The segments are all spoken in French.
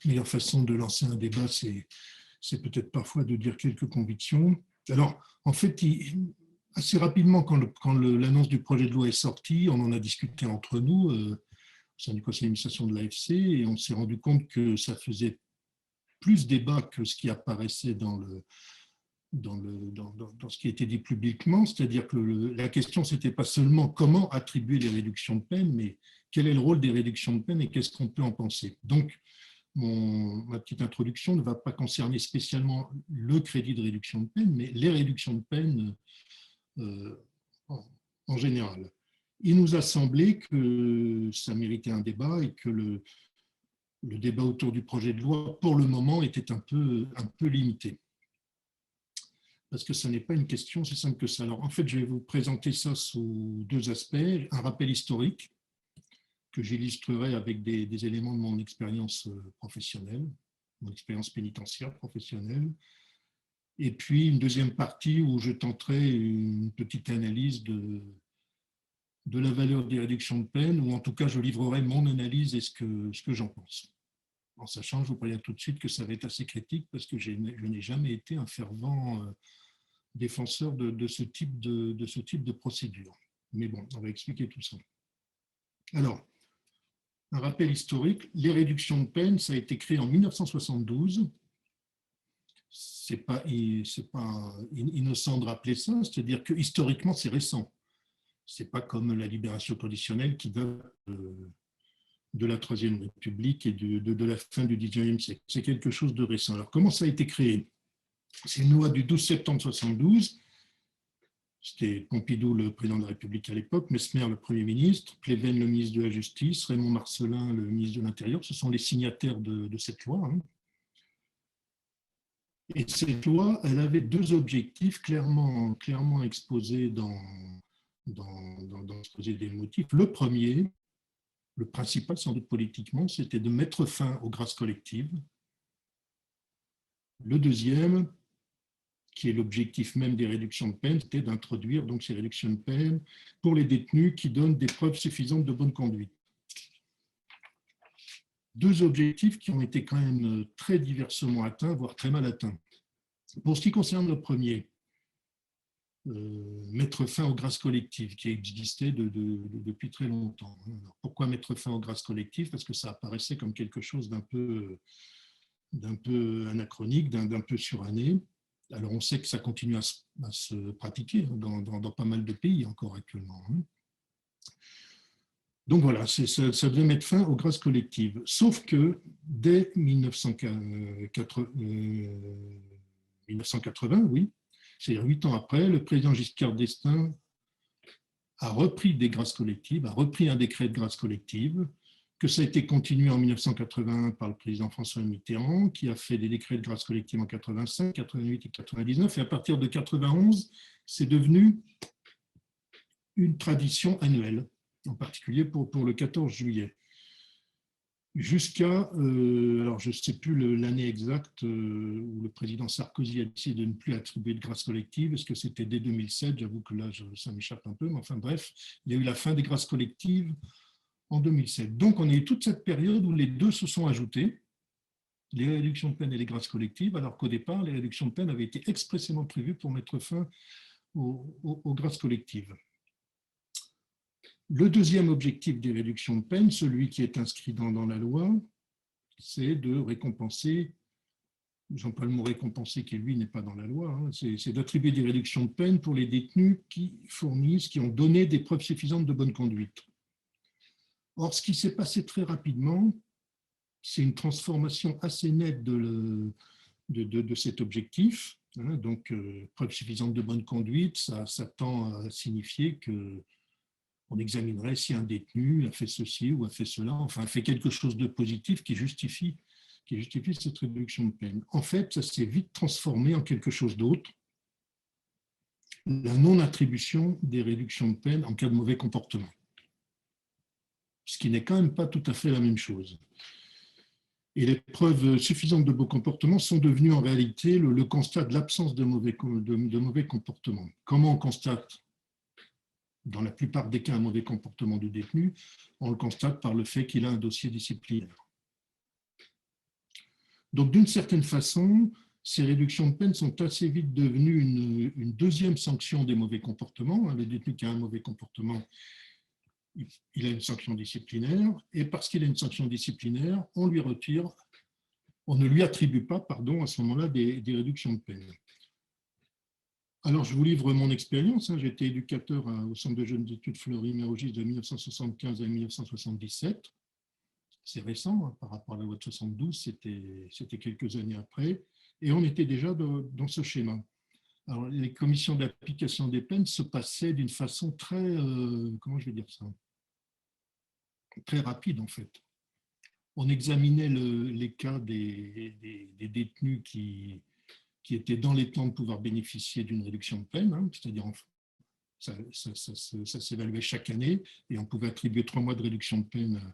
meilleure façon de lancer un débat, c'est peut-être parfois de dire quelques convictions. Alors, en fait, assez rapidement, quand l'annonce du projet de loi est sortie, on en a discuté entre nous au sein du conseil d'administration de l'AFC, et on s'est rendu compte que ça faisait plus débat que ce qui apparaissait dans ce qui était dit publiquement, c'est-à-dire que la question, ce n'était pas seulement comment attribuer les réductions de peine, mais quel est le rôle des réductions de peine et qu'est-ce qu'on peut en penser. Donc, ma petite introduction ne va pas concerner spécialement le crédit de réduction de peine, mais les réductions de peine en général. Il nous a semblé que ça méritait un débat et que le débat autour du projet de loi, pour le moment, était un peu limité. Parce que ce n'est pas une question si simple que ça. Alors, en fait, je vais vous présenter ça sous deux aspects. Un rappel historique, que j'illustrerai avec des éléments de mon expérience professionnelle, mon expérience pénitentiaire professionnelle. Et puis, une deuxième partie où je tenterai une petite analyse de la valeur des réductions de peine, ou en tout cas, je livrerai mon analyse et ce que j'en pense. En sachant, je vous préviens tout de suite que ça va être assez critique parce que je n'ai jamais été un fervent défenseur de ce type de procédure. Mais bon, on va expliquer tout ça. Alors, un rappel historique, les réductions de peine, ça a été créé en 1972. C'est pas innocent de rappeler ça, c'est-à-dire que historiquement, c'est récent. C'est pas comme la libération conditionnelle qui date de la Troisième République et de la fin du XIXe siècle. C'est quelque chose de récent. Alors, comment ça a été créé? C'est une loi du 12 septembre 1972. C'était Pompidou, le président de la République à l'époque, Messmer, le Premier ministre, Pleven, le ministre de la Justice, Raymond Marcellin, le ministre de l'Intérieur. Ce sont les signataires de cette loi. Et cette loi, elle avait deux objectifs clairement exposés dans l'exposé des motifs. Le premier, le principal sans doute politiquement, c'était de mettre fin aux grâces collectives. Le deuxième, qui est l'objectif même des réductions de peine, c'était d'introduire donc ces réductions de peine pour les détenus qui donnent des preuves suffisantes de bonne conduite. Deux objectifs qui ont été quand même très diversement atteints, voire très mal atteints. Pour ce qui concerne le premier, mettre fin aux grâces collectives qui existaient depuis très longtemps. Alors, pourquoi mettre fin aux grâces collectives? Parce que ça apparaissait comme quelque chose d'un peu anachronique, d'un peu suranné. Alors, on sait que ça continue à se pratiquer dans pas mal de pays encore actuellement. Donc voilà, ça devait mettre fin aux grâces collectives. Sauf que dès 1980, oui, c'est-à-dire 8 ans après, le président Giscard d'Estaing a repris des grâces collectives, a repris un décret de grâce collective, que ça a été continué en 1981 par le président François Mitterrand, qui a fait des décrets de grâce collective en 85, 88 et 99. Et à partir de 91, c'est devenu une tradition annuelle, en particulier pour le 14 juillet. Jusqu'à, alors je ne sais plus l'année exacte où le président Sarkozy a décidé de ne plus attribuer de grâce collective. Est-ce que c'était dès 2007? J'avoue que là, ça m'échappe un peu, mais enfin bref, il y a eu la fin des grâces collectives en 2007. Donc, on a eu toute cette période où les deux se sont ajoutés, les réductions de peine et les grâces collectives, alors qu'au départ, les réductions de peine avaient été expressément prévues pour mettre fin aux grâces collectives. Le deuxième objectif des réductions de peine, celui qui est inscrit dans la loi, c'est de récompenser, j'emploie le mot récompenser qui, lui, n'est pas dans la loi, c'est d'attribuer des réductions de peine pour les détenus qui ont donné des preuves suffisantes de bonne conduite. Or, ce qui s'est passé très rapidement, c'est une transformation assez nette de cet objectif. Donc, preuve suffisante de bonne conduite, ça tend à signifier qu'on examinerait si un détenu a fait ceci ou a fait cela, enfin, a fait quelque chose de positif qui justifie cette réduction de peine. En fait, ça s'est vite transformé en quelque chose d'autre, la non-attribution des réductions de peine en cas de mauvais comportement. Ce qui n'est quand même pas tout à fait la même chose. Et les preuves suffisantes de bon comportement sont devenues en réalité le constat de l'absence de mauvais comportement. Comment on constate, dans la plupart des cas, un mauvais comportement du détenu? On le constate par le fait qu'il a un dossier disciplinaire. Donc, d'une certaine façon, ces réductions de peine sont assez vite devenues une deuxième sanction des mauvais comportements. Le détenu qui a un mauvais comportement, il a une sanction disciplinaire, et parce qu'il a une sanction disciplinaire, on ne lui attribue pas, pardon, à ce moment-là, des réductions de peine. Alors, je vous livre mon expérience. J'ai été éducateur au Centre de jeunes études Fleury-Mérogis de 1975 à 1977. C'est récent par rapport à la loi de 72, c'était quelques années après, et on était déjà dans ce schéma. Alors, les commissions d'application des peines se passaient d'une façon très, comment je vais dire ça, très rapide en fait. On examinait les cas des détenus qui étaient dans les temps de pouvoir bénéficier d'une réduction de peine, c'est-à-dire ça s'évaluait chaque année et on pouvait attribuer 3 mois de réduction de peine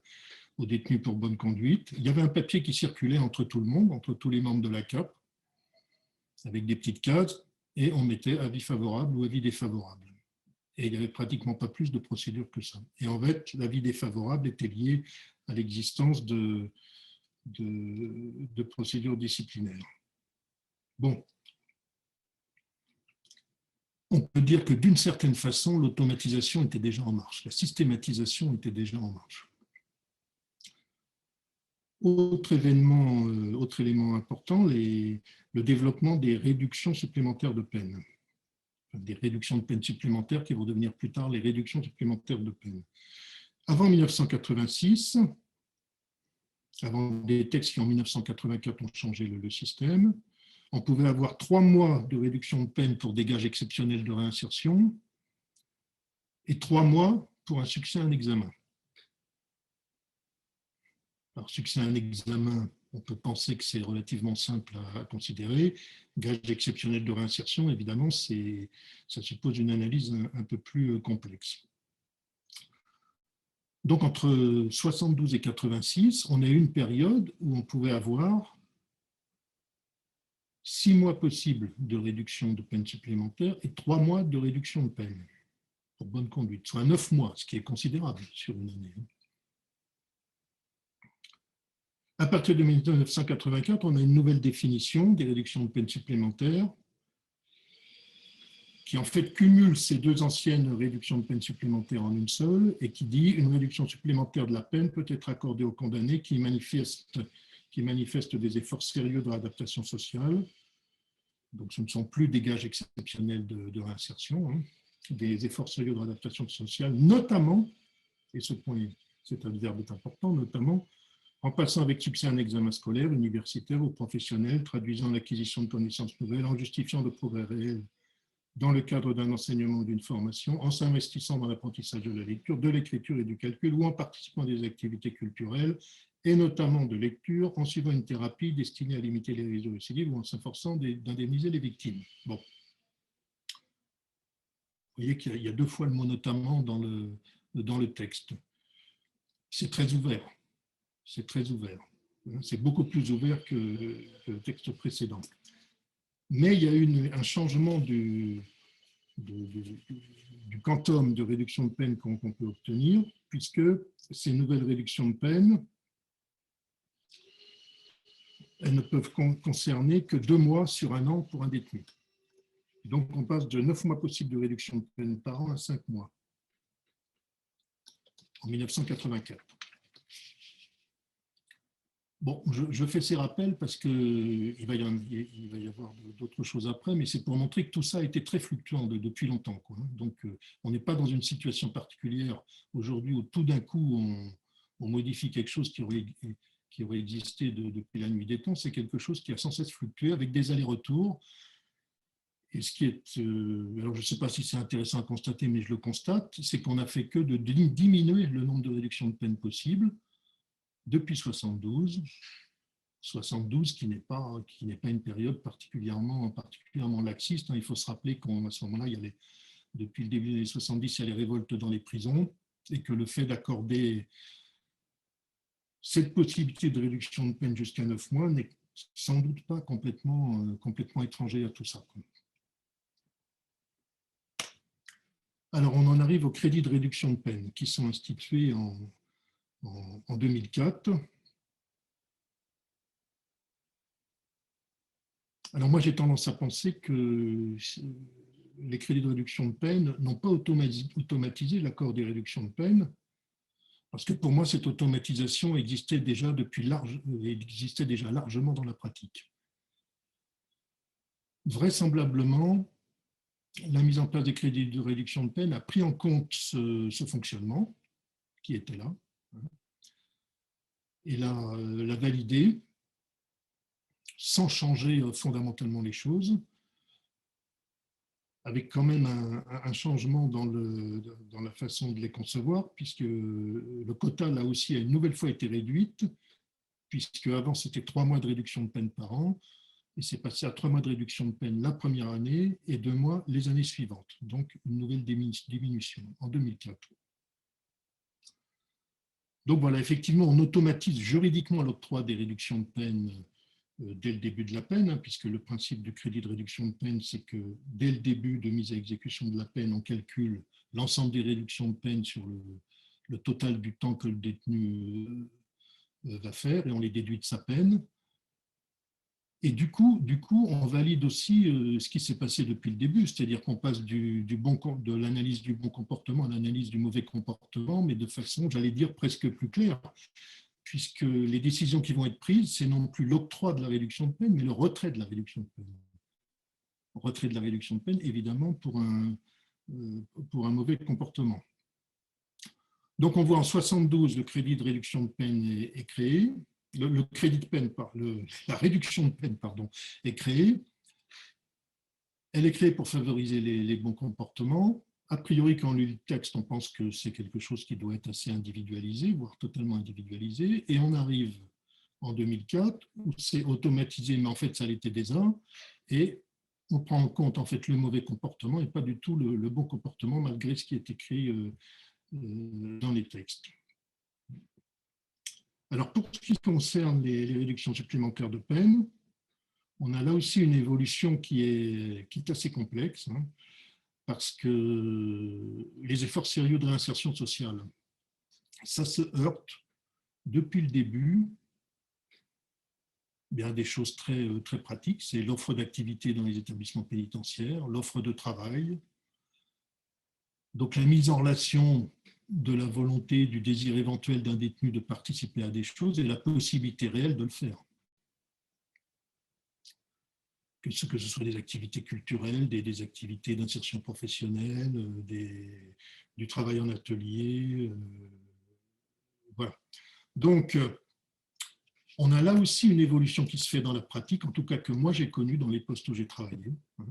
aux détenus pour bonne conduite. Il y avait un papier qui circulait entre tout le monde, entre tous les membres de la CAP, avec des petites cases, et on mettait avis favorable ou avis défavorable. Et il n'y avait pratiquement pas plus de procédures que ça. Et en fait, l'avis défavorable était lié à l'existence de procédures disciplinaires. Bon, on peut dire que d'une certaine façon, l'automatisation était déjà en marche, la systématisation était déjà en marche. Autre élément important, le développement des réductions supplémentaires de peine. Des réductions de peine supplémentaires qui vont devenir plus tard les réductions supplémentaires de peine. Avant 1986, avant des textes qui en 1984 ont changé le système, on pouvait avoir 3 mois de réduction de peine pour des gages exceptionnels de réinsertion et 3 mois pour un succès à un examen. Alors, succès à un examen, on peut penser que c'est relativement simple à considérer. Gage exceptionnel de réinsertion, évidemment, ça suppose une analyse un peu plus complexe. Donc, entre 72 et 86, on a eu une période où on pouvait avoir 6 mois possibles de réduction de peine supplémentaire et 3 mois de réduction de peine pour bonne conduite, soit 9 mois, ce qui est considérable sur une année. À partir de 1984, on a une nouvelle définition des réductions de peine supplémentaires qui en fait cumule ces 2 anciennes réductions de peine supplémentaires en une seule et qui dit une réduction supplémentaire de la peine peut être accordée aux condamnés qui manifestent des efforts sérieux de réadaptation sociale. Donc ce ne sont plus des gages exceptionnels de réinsertion, des efforts sérieux de réadaptation sociale, notamment, et cet adverbe est important, notamment en passant avec succès un examen scolaire, universitaire ou professionnel, traduisant l'acquisition de connaissances nouvelles, en justifiant de progrès réels dans le cadre d'un enseignement ou d'une formation, en s'investissant dans l'apprentissage de la lecture, de l'écriture et du calcul, ou en participant à des activités culturelles, et notamment de lecture, en suivant une thérapie destinée à limiter les risques de récidive ou en s'efforçant d'indemniser les victimes. Bon. Vous voyez qu'il y a 2 fois le mot notamment dans le texte. C'est très ouvert. C'est très ouvert. C'est beaucoup plus ouvert que le texte précédent. Mais il y a eu un changement du quantum de réduction de peine qu'on peut obtenir, puisque ces nouvelles réductions de peine, elles ne peuvent concerner que 2 mois sur 1 an pour un détenu. Donc, on passe de 9 mois possibles de réduction de peine par an à 5 mois en 1984. Bon, je fais ces rappels parce qu'il va y avoir d'autres choses après, mais c'est pour montrer que tout ça a été très fluctuant depuis longtemps, quoi. Donc, on n'est pas dans une situation particulière aujourd'hui où tout d'un coup, on modifie quelque chose qui aurait existé depuis la nuit des temps. C'est quelque chose qui a sans cesse fluctué avec des allers-retours. Et ce qui est, alors je ne sais pas si c'est intéressant à constater, mais je le constate, c'est qu'on n'a fait que de diminuer le nombre de réductions de peine possibles depuis 72 qui n'est pas une période particulièrement laxiste. Il faut se rappeler qu'à ce moment-là, depuis le début des années 70, il y a les révoltes dans les prisons et que le fait d'accorder cette possibilité de réduction de peine jusqu'à 9 mois n'est sans doute pas complètement étranger à tout ça. Alors, on en arrive aux crédits de réduction de peine qui sont institués en 2004. Alors moi, j'ai tendance à penser que les crédits de réduction de peine n'ont pas automatisé l'accord des réductions de peine, parce que pour moi, cette automatisation existait déjà existait déjà largement dans la pratique. Vraisemblablement, la mise en place des crédits de réduction de peine a pris en compte ce fonctionnement qui était là et l'a validé sans changer fondamentalement les choses, avec quand même un changement dans la façon de les concevoir, puisque le quota, là aussi, a une nouvelle fois été réduite, puisque avant c'était 3 mois de réduction de peine par an, et c'est passé à 3 mois de réduction de peine la première année et 2 mois les années suivantes. Donc une nouvelle diminution en 2004. Donc voilà, effectivement, on automatise juridiquement l'octroi des réductions de peine dès le début de la peine, puisque le principe du crédit de réduction de peine, c'est que dès le début de mise à exécution de la peine, on calcule l'ensemble des réductions de peine sur le total du temps que le détenu va faire et on les déduit de sa peine. Et du coup, on valide aussi ce qui s'est passé depuis le début, c'est-à-dire qu'on passe de l'analyse du bon comportement à l'analyse du mauvais comportement, mais de façon, j'allais dire, presque plus claire, puisque les décisions qui vont être prises, c'est non plus l'octroi de la réduction de peine, mais le retrait de la réduction de peine. Retrait de la réduction de peine, évidemment, pour un mauvais comportement. Donc, on voit en 72, le crédit de réduction de peine est créé. Le crédit de peine, la réduction de peine, pardon, est créée. Elle est créée pour favoriser les bons comportements. A priori, quand on lit le texte, on pense que c'est quelque chose qui doit être assez individualisé, voire totalement individualisé. Et on arrive en 2004, où c'est automatisé, mais en fait, ça l'était déjà. Et on prend en compte en fait le mauvais comportement et pas du tout le bon comportement, malgré ce qui est écrit dans les textes. Alors, pour ce qui concerne les réductions supplémentaires de peine, on a là aussi une évolution qui est assez complexe, hein, parce que les efforts sérieux de réinsertion sociale, ça se heurte depuis le début à des choses très pratiques. C'est l'offre d'activité dans les établissements pénitentiaires, l'offre de travail, donc la mise en relation de la volonté, du désir éventuel d'un détenu de participer à des choses et la possibilité réelle de le faire. Que ce soit des activités culturelles, des activités d'insertion professionnelle, du travail en atelier. Voilà. Donc, on a là aussi une évolution qui se fait dans la pratique, en tout cas que moi j'ai connue dans les postes où j'ai travaillé, hein,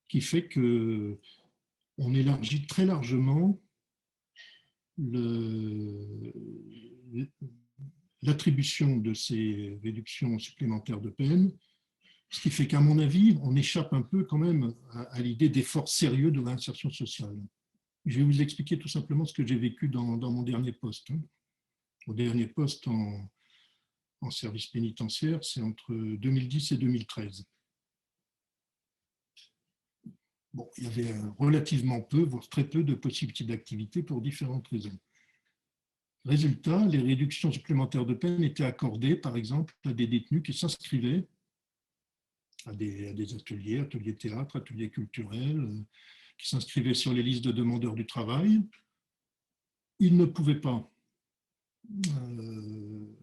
qui fait qu'on élargit très largement l'attribution de ces réductions supplémentaires de peine, ce qui fait qu'à mon avis, on échappe un peu quand même à l'idée d'efforts sérieux de réinsertion sociale. Je vais vous expliquer tout simplement ce que j'ai vécu dans mon dernier poste. Mon dernier poste en service pénitentiaire, c'est entre 2010 et 2013. Bon, il y avait relativement peu, voire très peu de possibilités d'activité pour différentes raisons. Résultat, les réductions supplémentaires de peine étaient accordées, par exemple, à des détenus qui s'inscrivaient à des ateliers théâtre, ateliers culturels, qui s'inscrivaient sur les listes de demandeurs du travail. Ils ne pouvaient pas,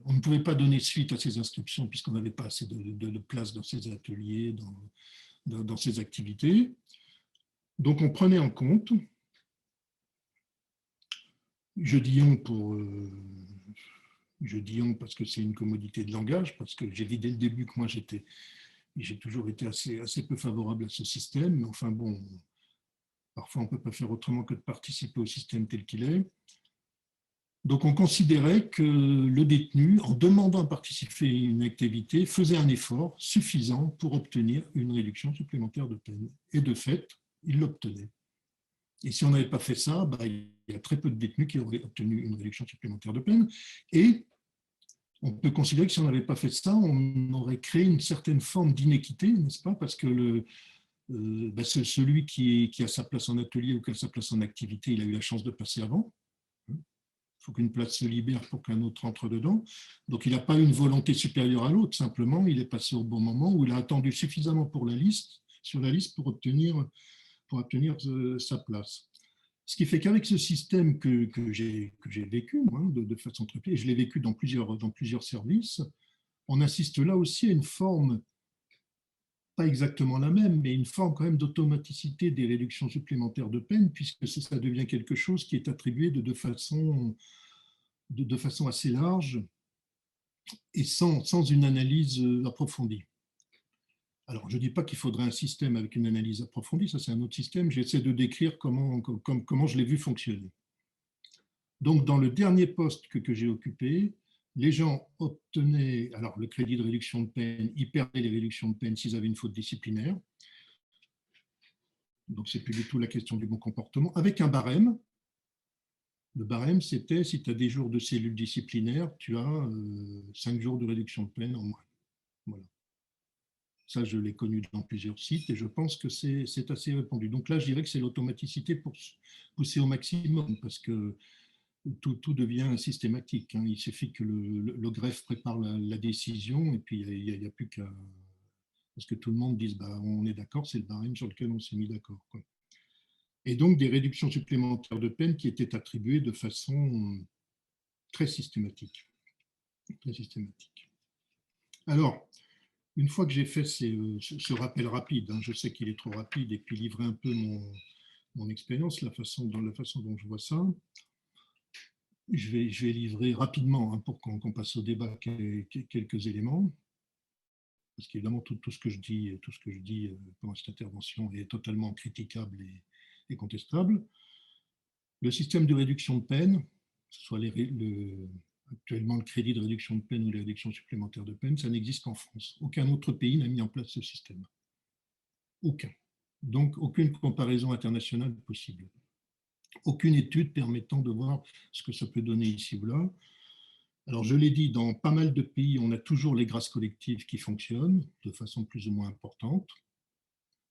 on ne pouvait pas donner suite à ces inscriptions puisqu'on n'avait pas assez de place dans ces ateliers, dans ces activités. Donc on prenait en compte, je dis on parce que c'est une commodité de langage, parce que j'ai dit dès le début que moi j'ai toujours été assez peu favorable à ce système, mais enfin bon, parfois on ne peut pas faire autrement que de participer au système tel qu'il est. Donc on considérait que le détenu, en demandant à participer à une activité, faisait un effort suffisant pour obtenir une réduction supplémentaire de peine. Et de fait, il l'obtenait. Et si on n'avait pas fait ça, il y a très peu de détenus qui auraient obtenu une réduction supplémentaire de peine. Et on peut considérer que si on n'avait pas fait ça, on aurait créé une certaine forme d'inéquité, n'est-ce pas? Parce que celui qui a sa place en atelier ou qui a sa place en activité, il a eu la chance de passer avant. Il faut qu'une place se libère pour qu'un autre entre dedans. Donc, il n'a pas une volonté supérieure à l'autre, simplement, il est passé au bon moment où il a attendu suffisamment pour la liste, sur la liste pour obtenir sa place. Ce qui fait qu'avec ce système que j'ai vécu, moi, de façon très et je l'ai vécu dans plusieurs services, on assiste là aussi à une forme, pas exactement la même, mais une forme quand même d'automaticité des réductions supplémentaires de peine, puisque ça devient quelque chose qui est attribué de façon assez large et sans une analyse approfondie. Alors, je ne dis pas qu'il faudrait un système avec une analyse approfondie, ça c'est un autre système, j'essaie de décrire comment je l'ai vu fonctionner. Donc, dans le dernier poste que j'ai occupé, les gens obtenaient alors le crédit de réduction de peine, ils perdaient les réductions de peine s'ils avaient une faute disciplinaire. Donc, ce n'est plus du tout la question du bon comportement, avec un barème. Le barème, c'était si tu as des jours de cellules disciplinaires, tu as 5 jours de réduction de peine en moins. Voilà. Ça, je l'ai connu dans plusieurs sites et je pense que c'est assez répandu. Donc là, je dirais que c'est l'automaticité pour pousser au maximum parce que tout devient systématique. Hein. Il suffit que le greffe prépare la décision et puis il n'y a plus qu'à... Parce que tout le monde dise, bah, on est d'accord, c'est le barème sur lequel on s'est mis d'accord. Et donc des réductions supplémentaires de peine qui étaient attribuées de façon très systématique. Très systématique. Alors, une fois que j'ai fait ce rappel rapide, hein, je sais qu'il est trop rapide, et puis livrer un peu mon expérience, la façon dont je vois ça, je vais livrer rapidement, hein, pour qu'on passe au débat, quelques éléments, parce qu'évidemment tout ce que je dis pendant cette intervention est totalement critiquable et contestable. Le système de réduction de peine, que ce soit actuellement le crédit de réduction de peine ou les réductions supplémentaires de peine, ça n'existe qu'en France. Aucun autre pays n'a mis en place ce système. Aucun. Donc, aucune comparaison internationale possible. Aucune étude permettant de voir ce que ça peut donner ici ou là. Alors, je l'ai dit, dans pas mal de pays, on a toujours les grâces collectives qui fonctionnent de façon plus ou moins importante.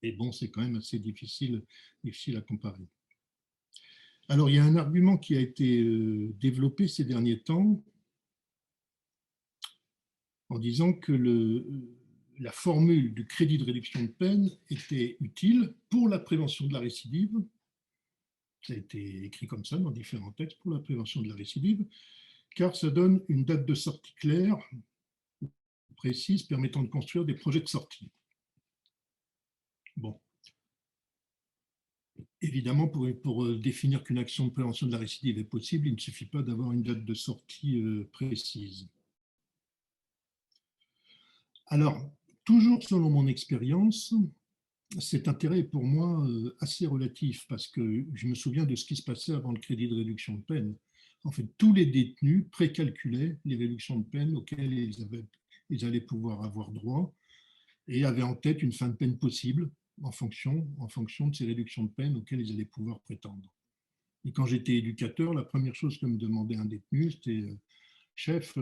Et bon, c'est quand même assez difficile à comparer. Alors, il y a un argument qui a été développé ces derniers temps en disant que la formule du crédit de réduction de peine était utile pour la prévention de la récidive. Ça a été écrit comme ça dans différents textes, pour la prévention de la récidive, car ça donne une date de sortie claire, précise, permettant de construire des projets de sortie. Bon. Évidemment, pour définir qu'une action de prévention de la récidive est possible, il ne suffit pas d'avoir une date de sortie précise. Alors, toujours selon mon expérience, cet intérêt est pour moi assez relatif parce que je me souviens de ce qui se passait avant le crédit de réduction de peine. En fait, tous les détenus précalculaient les réductions de peine auxquelles ils allaient pouvoir avoir droit et avaient en tête une fin de peine possible en fonction de ces réductions de peine auxquelles ils allaient pouvoir prétendre. Et quand j'étais éducateur, la première chose que me demandait un détenu, c'était chef,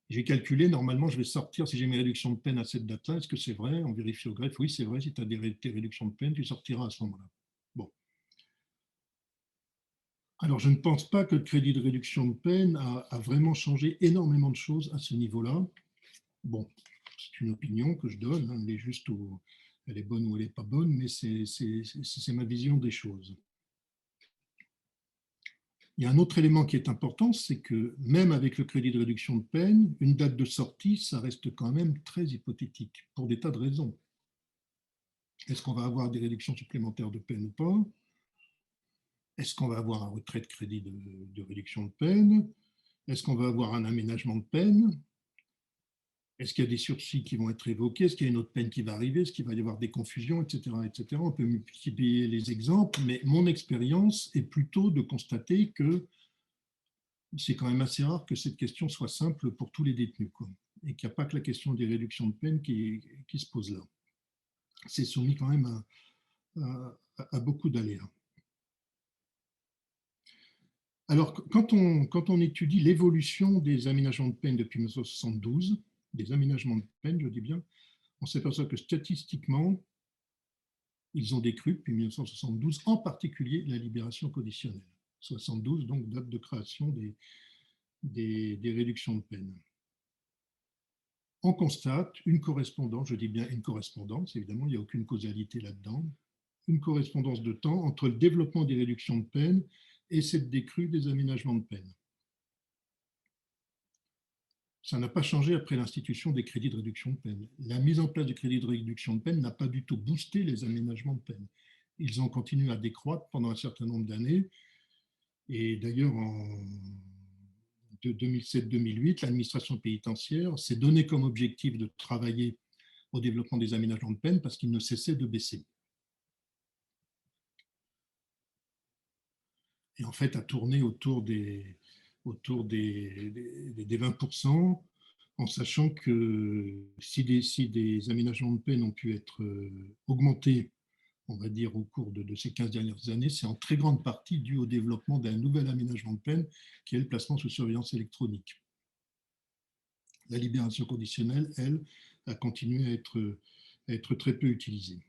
j'ai calculé, normalement, je vais sortir, si j'ai mes réductions de peine à cette date-là, est-ce que c'est vrai? On vérifie au greffe, oui, c'est vrai, si tu as tes réductions de peine, tu sortiras à ce moment-là. Bon. Alors, je ne pense pas que le crédit de réduction de peine a vraiment changé énormément de choses à ce niveau-là. Bon, c'est une opinion que je donne, hein, elle est bonne ou elle n'est pas bonne, mais c'est ma vision des choses. Il y a un autre élément qui est important, c'est que même avec le crédit de réduction de peine, une date de sortie, ça reste quand même très hypothétique, pour des tas de raisons. Est-ce qu'on va avoir des réductions supplémentaires de peine ou pas? Est-ce qu'on va avoir un retrait de crédit de réduction de peine? Est-ce qu'on va avoir un aménagement de peine? Est-ce qu'il y a des sursis qui vont être évoqués? Est-ce qu'il y a une autre peine qui va arriver? Est-ce qu'il va y avoir des confusions, etc., etc. On peut multiplier les exemples, mais mon expérience est plutôt de constater que c'est quand même assez rare que cette question soit simple pour tous les détenus, quoi. Et qu'il n'y a pas que la question des réductions de peine qui se pose là. C'est soumis quand même à beaucoup d'aléas. Alors, quand on étudie l'évolution des aménagements de peine depuis 1972, des aménagements de peine, je dis bien, on s'aperçoit que statistiquement, ils ont décru depuis 1972, en particulier la libération conditionnelle. 72, donc date de création des réductions de peine. On constate une correspondance, je dis bien une correspondance, évidemment, il n'y a aucune causalité là-dedans, une correspondance de temps entre le développement des réductions de peine et cette décrue des aménagements de peine. Ça n'a pas changé après l'institution des crédits de réduction de peine. La mise en place du crédit de réduction de peine n'a pas du tout boosté les aménagements de peine. Ils ont continué à décroître pendant un certain nombre d'années. Et d'ailleurs, en 2007-2008, l'administration pénitentiaire s'est donné comme objectif de travailler au développement des aménagements de peine parce qu'il ne cessait de baisser. Et en fait, a tourné autour des 20%, en sachant que si des aménagements de peine ont pu être augmentés, on va dire, au cours de ces 15 dernières années, c'est en très grande partie dû au développement d'un nouvel aménagement de peine qui est le placement sous surveillance électronique. La libération conditionnelle, elle, a continué à être très peu utilisée.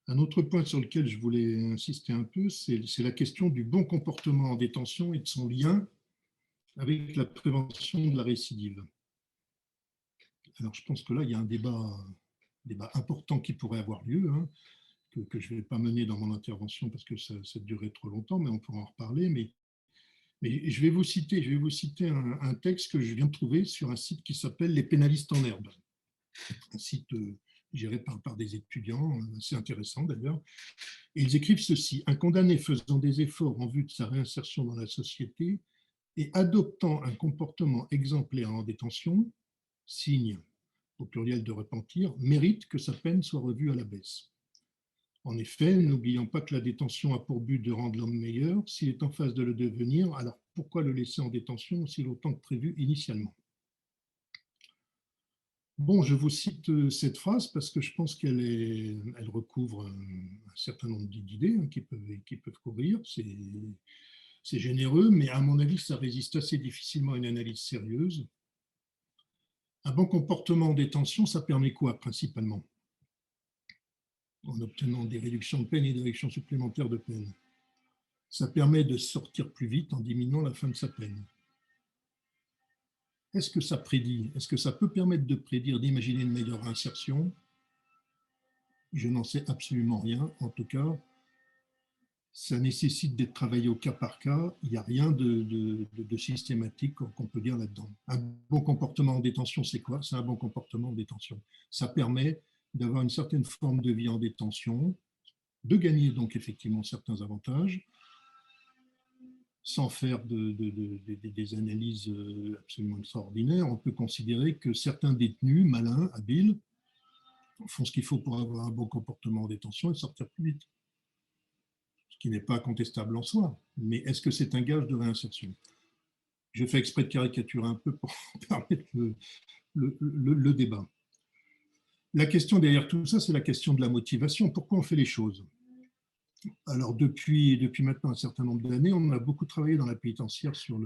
Un autre point sur lequel je voulais insister un peu, c'est la question du bon comportement en détention et de son lien avec la prévention de la récidive. Alors, je pense que là, il y a un débat important qui pourrait avoir lieu, hein, que je ne vais pas mener dans mon intervention parce que ça durerait trop longtemps, mais on pourra en reparler. Mais je vais vous citer un texte que je viens de trouver sur un site qui s'appelle Les pénalistes en herbe, un site géré par des étudiants, assez intéressant d'ailleurs. Et ils écrivent ceci: un condamné faisant des efforts en vue de sa réinsertion dans la société et adoptant un comportement exemplaire en détention, signe au pluriel de repentir, mérite que sa peine soit revue à la baisse. En effet, n'oublions pas que la détention a pour but de rendre l'homme meilleur. S'il est en phase de le devenir, alors pourquoi le laisser en détention aussi longtemps que prévu initialement? Bon, je vous cite cette phrase parce que je pense elle recouvre un certain nombre d'idées, hein, qui peuvent courir. C'est généreux, mais à mon avis, ça résiste assez difficilement à une analyse sérieuse. Un bon comportement en détention, ça permet quoi principalement? En obtenant des réductions de peine et des réductions supplémentaires de peine. Ça permet de sortir plus vite en diminuant la fin de sa peine. Est-ce que ça prédit? Est-ce que ça peut permettre de prédire, d'imaginer une meilleure insertion? Je n'en sais absolument rien. En tout cas, ça nécessite d'être travaillé au cas par cas. Il n'y a rien de systématique qu'on peut dire là-dedans. Un bon comportement en détention, c'est quoi? C'est un bon comportement en détention. Ça permet d'avoir une certaine forme de vie en détention, de gagner donc effectivement certains avantages, sans faire des analyses absolument extraordinaires. On peut considérer que certains détenus malins, habiles, font ce qu'il faut pour avoir un bon comportement en détention et sortir plus vite. Ce qui n'est pas contestable en soi. Mais est-ce que c'est un gage de réinsertion? Je fais exprès de caricaturer un peu pour permettre le débat. La question derrière tout ça, c'est la question de la motivation. Pourquoi on fait les choses? Alors, depuis maintenant un certain nombre d'années, on a beaucoup travaillé dans la pénitentiaire sur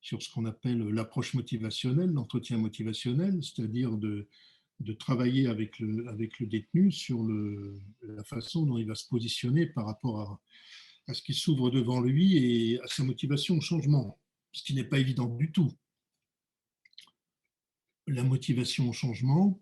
ce qu'on appelle l'approche motivationnelle, l'entretien motivationnel, c'est-à-dire de travailler avec le détenu sur la façon dont il va se positionner par rapport à ce qui s'ouvre devant lui et à sa motivation au changement, ce qui n'est pas évident du tout. La motivation au changement,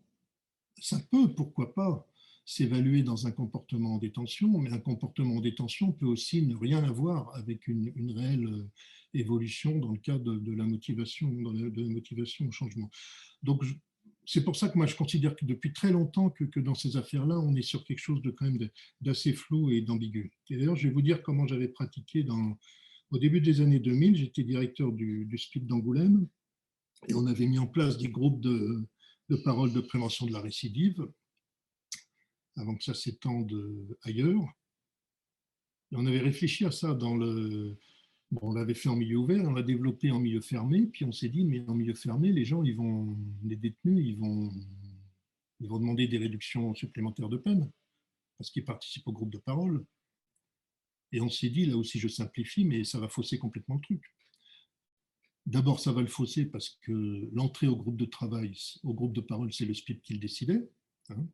ça peut, pourquoi pas, s'évaluer dans un comportement en détention, mais un comportement en détention peut aussi ne rien avoir avec une réelle évolution dans le cadre de la motivation, de la motivation au changement. Donc, c'est pour ça que moi, je considère que depuis très longtemps que dans ces affaires-là, on est sur quelque chose de quand même d'assez flou et d'ambigu. Et d'ailleurs, je vais vous dire comment j'avais pratiqué au début des années 2000. J'étais directeur du SPIP d'Angoulême et on avait mis en place des groupes de parole de prévention de la récidive avant que ça s'étende ailleurs. Et on avait réfléchi à ça bon, on l'avait fait en milieu ouvert, on l'a développé en milieu fermé, puis on s'est dit, mais en milieu fermé, les détenus, ils vont demander des réductions supplémentaires de peine, parce qu'ils participent au groupe de parole. Et on s'est dit, là aussi je simplifie, mais ça va fausser complètement le truc. D'abord, ça va le fausser parce que l'entrée au groupe de travail, au groupe de parole, c'est le SPIP qui le décidait. Hein.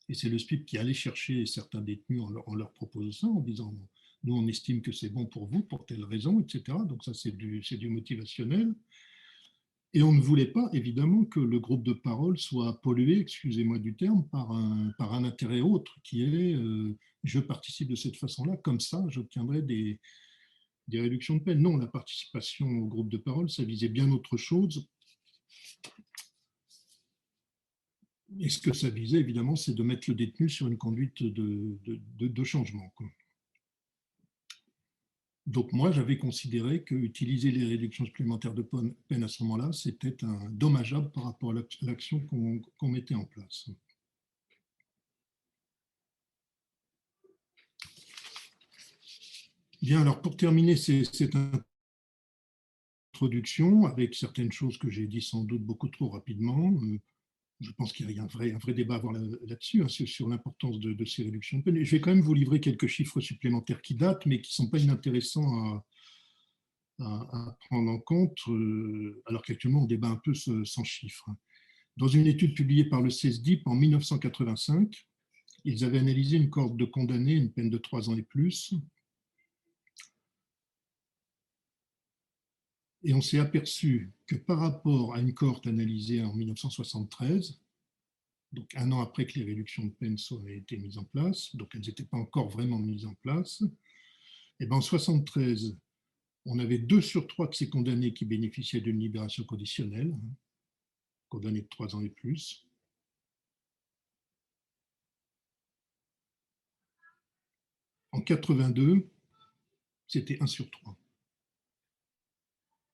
Et c'est le SPIP qui allait chercher certains détenus en leur proposant ça, en disant « nous, on estime que c'est bon pour vous, pour telle raison, etc. » Donc ça, c'est du motivationnel. Et on ne voulait pas, évidemment, que le groupe de parole soit pollué, excusez-moi du terme, par un intérêt autre, qui est je participe de cette façon-là, comme ça, j'obtiendrai des réductions de peine. Non, la participation au groupe de parole, ça visait bien autre chose. Et ce que ça visait, évidemment, c'est de mettre le détenu sur une conduite de changement, quoi. Donc moi, j'avais considéré qu'utiliser les réductions supplémentaires de peine à ce moment-là, c'était dommageable par rapport à l'action qu'on mettait en place. Bien, alors pour terminer cette introduction, avec certaines choses que j'ai dit sans doute beaucoup trop rapidement, je pense qu'il y a un vrai débat à avoir là-dessus, hein, sur l'importance de ces réductions de peine. Et je vais quand même vous livrer quelques chiffres supplémentaires qui datent, mais qui ne sont pas inintéressants à prendre en compte, alors qu'actuellement on débat un peu sans chiffres. Dans une étude publiée par le CESDIP en 1985, ils avaient analysé une cohorte de condamnés, une peine de 3 ans et plus, et on s'est aperçu que par rapport à une cohorte analysée en 1973, donc un an après que les réductions de peine aient été mises en place, donc elles n'étaient pas encore vraiment mises en place, et ben en 1973, on avait 2 sur 3 de ces condamnés qui bénéficiaient d'une libération conditionnelle, condamnés de 3 ans et plus. En 82, c'était 1 sur 3.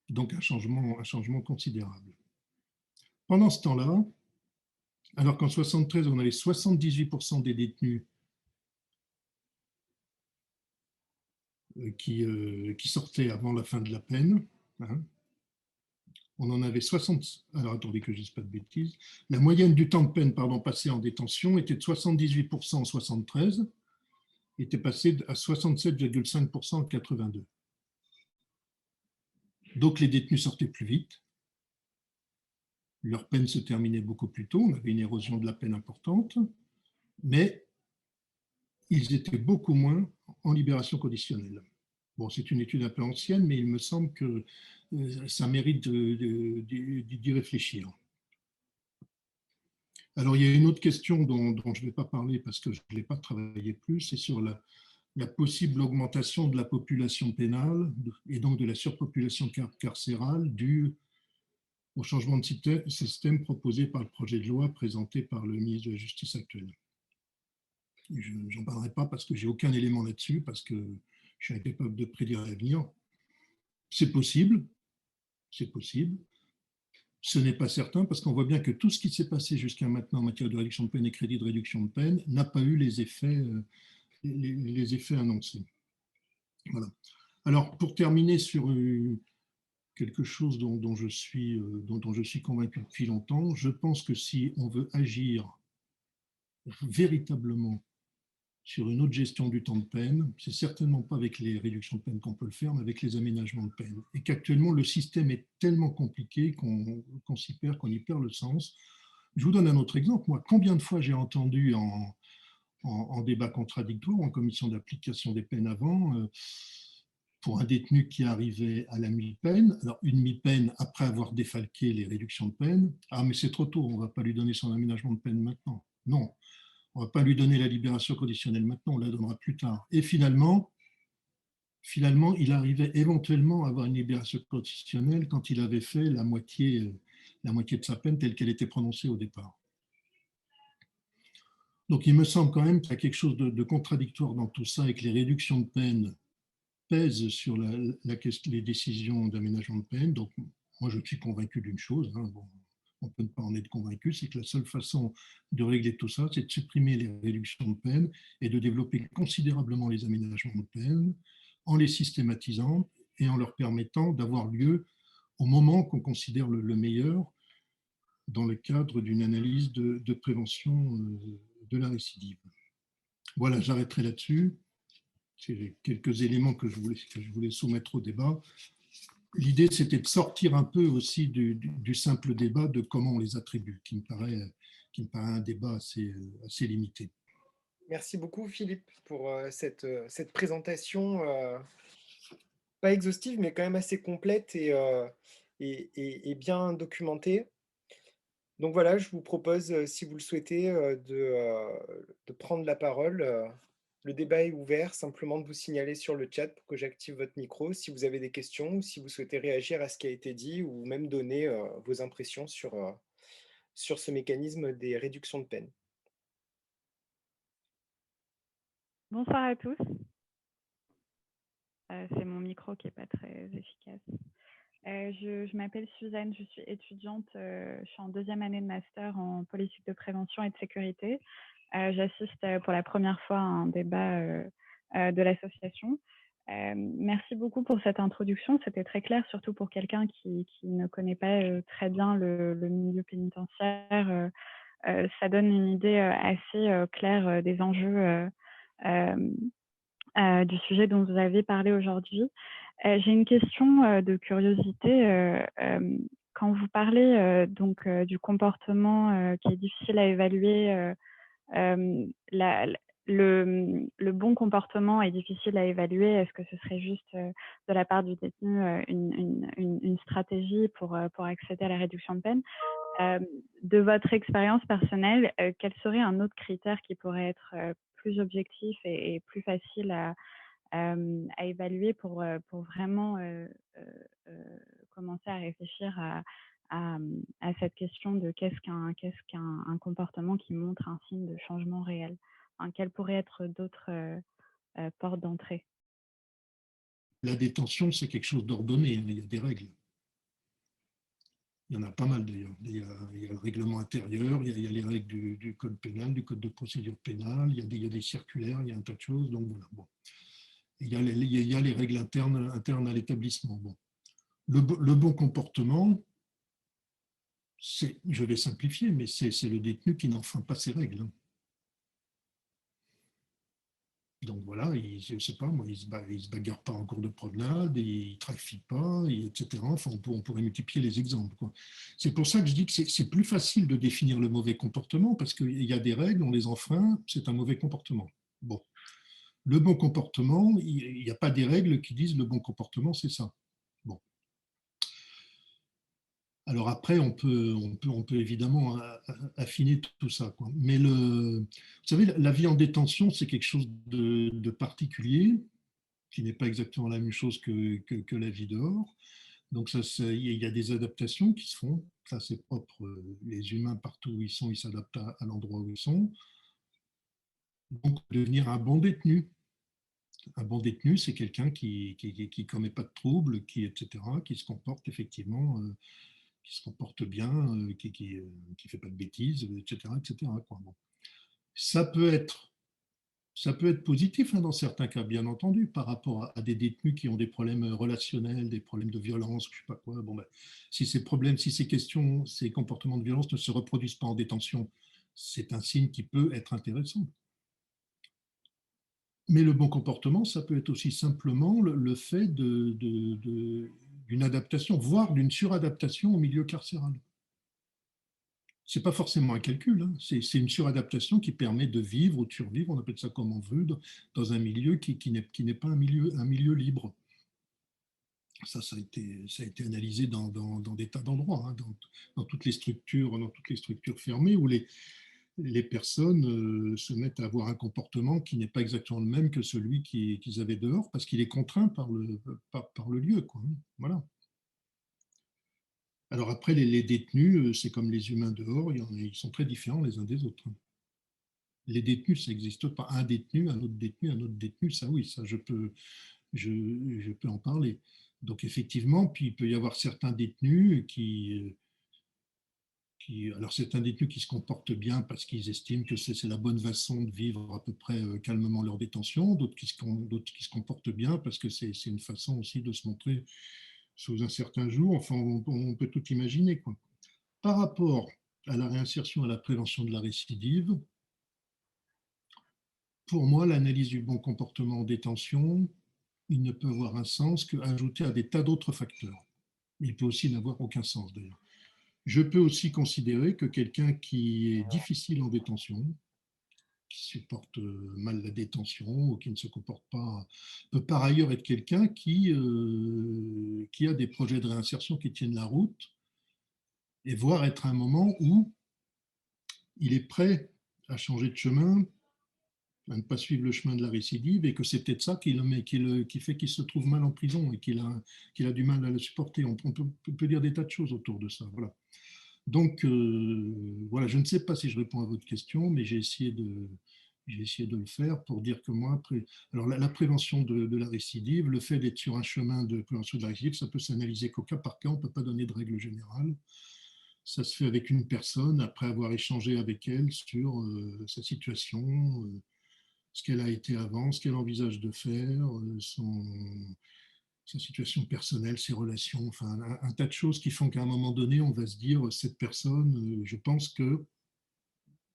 Donc un changement considérable. Pendant ce temps-là, alors qu'en 73, on avait 78% des détenus qui sortaient avant la fin de la peine, hein, on en avait 60. Alors attendez que je ne dise pas de bêtises. La moyenne du temps de peine passé en détention était de 78% en 73, était passée à 67,5% en 82. Donc les détenus sortaient plus vite, leur peine se terminait beaucoup plus tôt, on avait une érosion de la peine importante, mais ils étaient beaucoup moins en libération conditionnelle. Bon, c'est une étude un peu ancienne, mais il me semble que ça mérite d'y réfléchir. Alors, il y a une autre question dont je ne vais pas parler parce que je ne l'ai pas travaillé plus, c'est sur la possible augmentation de la population pénale et donc de la surpopulation carcérale due au changement de système proposé par le projet de loi présenté par le ministre de la Justice actuel. Je n'en parlerai pas parce que je n'ai aucun élément là-dessus, parce que je suis incapable de prédire l'avenir. C'est possible, c'est possible. Ce n'est pas certain parce qu'on voit bien que tout ce qui s'est passé jusqu'à maintenant en matière de réduction de peine et crédit de réduction de peine n'a pas eu les effets annoncés. Voilà. Alors, pour terminer sur quelque chose dont je suis convaincu depuis longtemps, je pense que si on veut agir véritablement sur une autre gestion du temps de peine, c'est certainement pas avec les réductions de peine qu'on peut le faire, mais avec les aménagements de peine. Et qu'actuellement, le système est tellement compliqué qu'on s'y perd, qu'on y perd le sens. Je vous donne un autre exemple. Moi, combien de fois j'ai entendu en débat contradictoire, en commission d'application des peines avant, pour un détenu qui arrivait à la mi-peine, alors une mi-peine après avoir défalqué les réductions de peine, ah mais c'est trop tôt, on ne va pas lui donner son aménagement de peine maintenant. Non, on ne va pas lui donner la libération conditionnelle maintenant, on la donnera plus tard. Et finalement, il arrivait éventuellement à avoir une libération conditionnelle quand il avait fait la moitié de sa peine telle qu'elle était prononcée au départ. Donc il me semble quand même qu'il y a quelque chose de contradictoire dans tout ça et que les réductions de peine pèsent sur les décisions d'aménagement de peine. Donc moi je suis convaincu d'une chose, hein, bon, on ne peut pas en être convaincu, c'est que la seule façon de régler tout ça, c'est de supprimer les réductions de peine et de développer considérablement les aménagements de peine en les systématisant et en leur permettant d'avoir lieu au moment qu'on considère le meilleur dans le cadre d'une analyse de prévention de la récidive. Voilà, j'arrêterai là-dessus. C'est quelques éléments que je voulais soumettre au débat. L'idée, c'était de sortir un peu aussi du simple débat de comment on les attribue, qui me paraît qui me paraît un débat assez limité. Merci beaucoup, Philippe, pour cette présentation pas exhaustive, mais quand même assez complète et bien documentée. Donc voilà, je vous propose, si vous le souhaitez, de prendre la parole. Le débat est ouvert, simplement de vous signaler sur le chat pour que j'active votre micro si vous avez des questions ou si vous souhaitez réagir à ce qui a été dit ou même donner vos impressions sur ce mécanisme des réductions de peine. Bonsoir à tous. C'est mon micro qui n'est pas très efficace. Je m'appelle Suzanne, je suis étudiante, je suis en 2e année de master en politique de prévention et de sécurité. J'assiste pour la première fois à un débat de l'association. Merci beaucoup pour cette introduction, c'était très clair, surtout pour quelqu'un qui ne connaît pas très bien le milieu pénitentiaire. Ça donne une idée assez claire des enjeux du sujet dont vous avez parlé aujourd'hui. J'ai une question de curiosité. Quand vous parlez donc du comportement qui est difficile à évaluer, la, le bon comportement est difficile à évaluer. Est-ce que ce serait juste de la part du détenu une stratégie pour accéder à la réduction de peine? De votre expérience personnelle, quel serait un autre critère qui pourrait être plus objectif et plus facile à évaluer pour vraiment commencer à réfléchir à cette question de qu'est-ce qu'un comportement qui montre un signe de changement réel. Enfin, quelles pourraient être d'autres portes d'entrée? La détention, c'est quelque chose d'ordonné, il y a des règles. Il y en a pas mal d'ailleurs. Il y a le règlement intérieur, il y a les règles du code pénal, du code de procédure pénale, il y a des circulaires, il y a un tas de choses. Donc voilà. Bon. Il y a les règles internes à l'établissement. Bon. Le bon comportement, je vais simplifier, mais c'est le détenu qui n'enfreint pas ces règles. Donc voilà, je ne sais pas, moi, il ne se bagarre pas en cours de promenade, il ne trafique pas, etc. Enfin, on pourrait multiplier les exemples. C'est pour ça que je dis que c'est plus facile de définir le mauvais comportement, parce qu'il y a des règles, on les enfreint, c'est un mauvais comportement. Bon. Le bon comportement, il n'y a pas des règles qui disent le bon comportement, c'est ça. Bon. Alors après, on peut évidemment affiner tout ça. Mais vous savez, la vie en détention, c'est quelque chose de particulier, qui n'est pas exactement la même chose que la vie dehors. Donc il y a des adaptations qui se font. Ça, c'est propre. Les humains, partout où ils sont, ils s'adaptent à l'endroit où ils sont. Donc, devenir un bon détenu. Un bon détenu, c'est quelqu'un qui ne commet pas de troubles, etc., qui se comporte effectivement qui se comporte bien, qui fait pas de bêtises, etc., etc. Quoi. Bon. Ça peut être positif dans certains cas, bien entendu, par rapport à des détenus qui ont des problèmes relationnels, des problèmes de violence, je sais pas quoi. Bon, ben, si ces problèmes, si ces questions, ces comportements de violence ne se reproduisent pas en détention, c'est un signe qui peut être intéressant. Mais le bon comportement, ça peut être aussi simplement le fait d'une adaptation, voire d'une suradaptation au milieu carcéral. Ce n'est pas forcément un calcul, hein. C'est une suradaptation qui permet de vivre ou de survivre, on appelle ça comme on veut, dans un milieu qui n'est pas un milieu libre. Ça a été analysé dans des tas d'endroits, hein, dans toutes les structures fermées où les personnes se mettent à avoir un comportement qui n'est pas exactement le même que celui qu'ils avaient dehors, parce qu'il est contraint par le lieu. Quoi. Voilà. Alors après, les détenus, c'est comme les humains dehors, ils sont très différents les uns des autres. Les détenus, ça n'existe pas. Un détenu, un autre détenu, un autre détenu, ça oui, ça je peux en parler. Donc effectivement, puis il peut y avoir certains détenus alors certains détenus qui se comportent bien parce qu'ils estiment que c'est la bonne façon de vivre à peu près calmement leur détention, d'autres qui se comportent bien parce que c'est une façon aussi de se montrer sous un certain jour. Enfin, on peut tout imaginer, quoi. Par rapport à la réinsertion, à la prévention de la récidive, pour moi, l'analyse du bon comportement en détention, il ne peut avoir un sens qu'ajouté à des tas d'autres facteurs. Il peut aussi n'avoir aucun sens d'ailleurs. Je peux aussi considérer que quelqu'un qui est difficile en détention, qui supporte mal la détention ou qui ne se comporte pas, peut par ailleurs être quelqu'un qui a des projets de réinsertion qui tiennent la route et voire être à un moment où il est prêt à changer de chemin, à ne pas suivre le chemin de la récidive et que c'est peut-être ça qui fait qu'il se trouve mal en prison et qu'il a du mal à le supporter. On peut dire des tas de choses autour de ça. Voilà. Donc, voilà, je ne sais pas si je réponds à votre question, mais j'ai essayé de le faire pour dire que moi, alors la prévention de la récidive, le fait d'être sur un chemin de prévention de la récidive, ça peut s'analyser qu'au cas par cas, on ne peut pas donner de règle générale. Ça se fait avec une personne après avoir échangé avec elle sur sa situation, ce qu'elle a été avant, ce qu'elle envisage de faire, sa situation personnelle, ses relations, enfin un tas de choses qui font qu'à un moment donné, on va se dire, cette personne, je pense que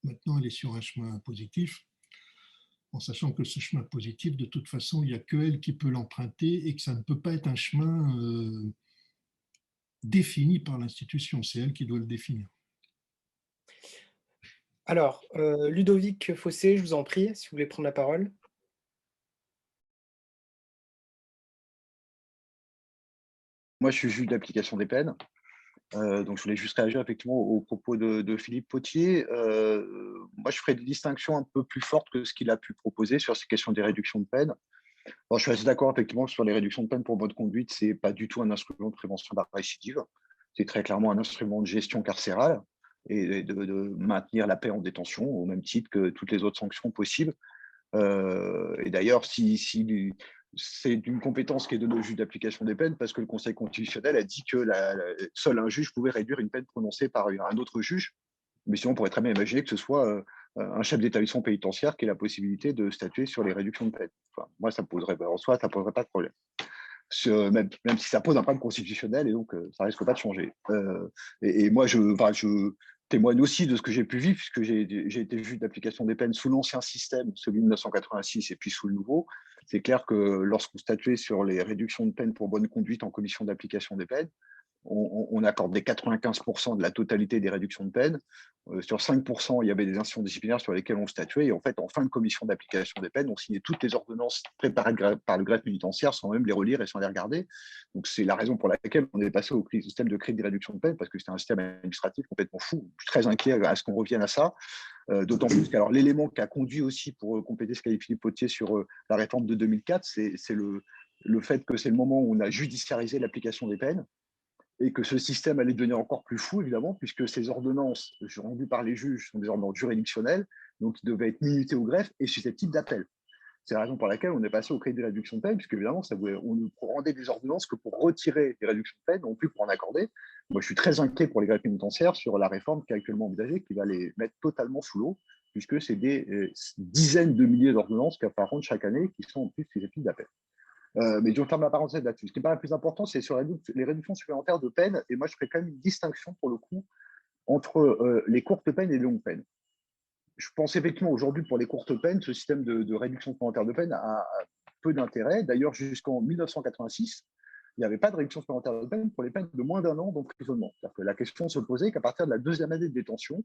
maintenant elle est sur un chemin positif, en sachant que ce chemin positif, de toute façon, il n'y a que elle qui peut l'emprunter et que ça ne peut pas être un chemin défini par l'institution, c'est elle qui doit le définir. Alors, Ludovic Fossé, je vous en prie, si vous voulez prendre la parole. Moi, je suis juge d'application des peines. Donc, je voulais juste réagir effectivement aux propos de Philippe Potier. Moi, je ferais des distinctions un peu plus fortes que ce qu'il a pu proposer sur ces questions des réductions de peine. Alors, je suis assez d'accord effectivement sur les réductions de peine pour bonne conduite, ce n'est pas du tout un instrument de prévention de la récidive. C'est très clairement un instrument de gestion carcérale et de maintenir la paix en détention au même titre que toutes les autres sanctions possibles. Et d'ailleurs, si c'est une compétence qui est donnée au juge d'application des peines parce que le Conseil constitutionnel a dit que seul un juge pouvait réduire une peine prononcée par un autre juge. Mais sinon, on pourrait très bien imaginer que ce soit un chef d'établissement pénitentiaire qui ait la possibilité de statuer sur les réductions de peine. Enfin, moi, ça poserait, en soi, ça ne poserait pas de problème. Même si ça pose un problème constitutionnel et donc ça risque pas de changer. Et moi, je témoigne aussi de ce que j'ai pu vivre, puisque j'ai été juge d'application des peines sous l'ancien système, celui de 1986, et puis sous le nouveau. C'est clair que lorsqu'on statuait sur les réductions de peine pour bonne conduite en commission d'application des peines, on accordait 95% de la totalité des réductions de peine. Sur 5%, il y avait des incidents disciplinaires sur lesquels on statuait. Et en fait, en fin de commission d'application des peines, on signait toutes les ordonnances préparées par le greffe pénitentiaire sans même les relire et sans les regarder. Donc, c'est la raison pour laquelle on est passé au système de crédit de réduction de peine, parce que c'était un système administratif complètement fou. Je suis très inquiet à ce qu'on revienne à ça. D'autant plus que l'élément qui a conduit aussi, pour compléter ce qu'a dit Philippe Potier sur la réforme de 2004, c'est le fait que c'est le moment où on a judiciarisé l'application des peines, et que ce système allait devenir encore plus fou, évidemment, puisque ces ordonnances rendues par les juges sont des ordonnances juridictionnelles, donc qui devaient être minutées au greffe et susceptibles d'appel. C'est la raison pour laquelle on est passé au crédit de réduction de peine, puisque évidemment, on ne rendait des ordonnances que pour retirer des réductions de peine, non plus pour en accorder. Moi, je suis très inquiet pour les greffes pénitentiaires sur la réforme qui est actuellement envisagée, qui va les mettre totalement sous l'eau, puisque c'est des dizaines de milliers d'ordonnances qu'à faire rendre chaque année qui sont en plus susceptibles d'appel. Mais je ferme la parenthèse là-dessus. Ce qui me paraît le plus important, c'est sur les réductions supplémentaires de peine. Et moi, je ferai quand même une distinction pour le coup entre les courtes peines et les longues peines. Je pense effectivement aujourd'hui, pour les courtes peines, ce système de réduction supplémentaire de peine a peu d'intérêt. D'ailleurs, jusqu'en 1986, il n'y avait pas de réduction supplémentaire de peine pour les peines de moins d'1 an d'emprisonnement. C'est-à-dire que la question se posait qu'à partir de la 2e année de détention,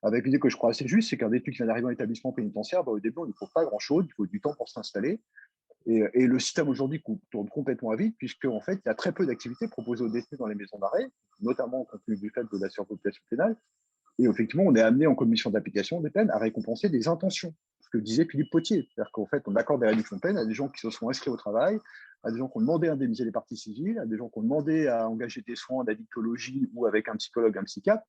avec l'idée que je crois assez juste, c'est qu'un détenu qui vient d'arriver en établissement pénitentiaire, au début, il ne faut pas grand-chose, il faut du temps pour s'installer. Et le système aujourd'hui tourne complètement à vide, puisqu'en fait, il y a très peu d'activités proposées aux détenus dans les maisons d'arrêt, notamment compte tenu du fait de la surpopulation pénale. Et effectivement, on est amené en commission d'application des peines à récompenser des intentions, ce que disait Philippe Potier. C'est-à-dire qu'en fait, on accorde des réductions de peine à des gens qui se sont inscrits au travail, à des gens qui ont demandé à indemniser les parties civiles, à des gens qui ont demandé à engager des soins d'addictologie ou avec un psychologue, un psychiatre.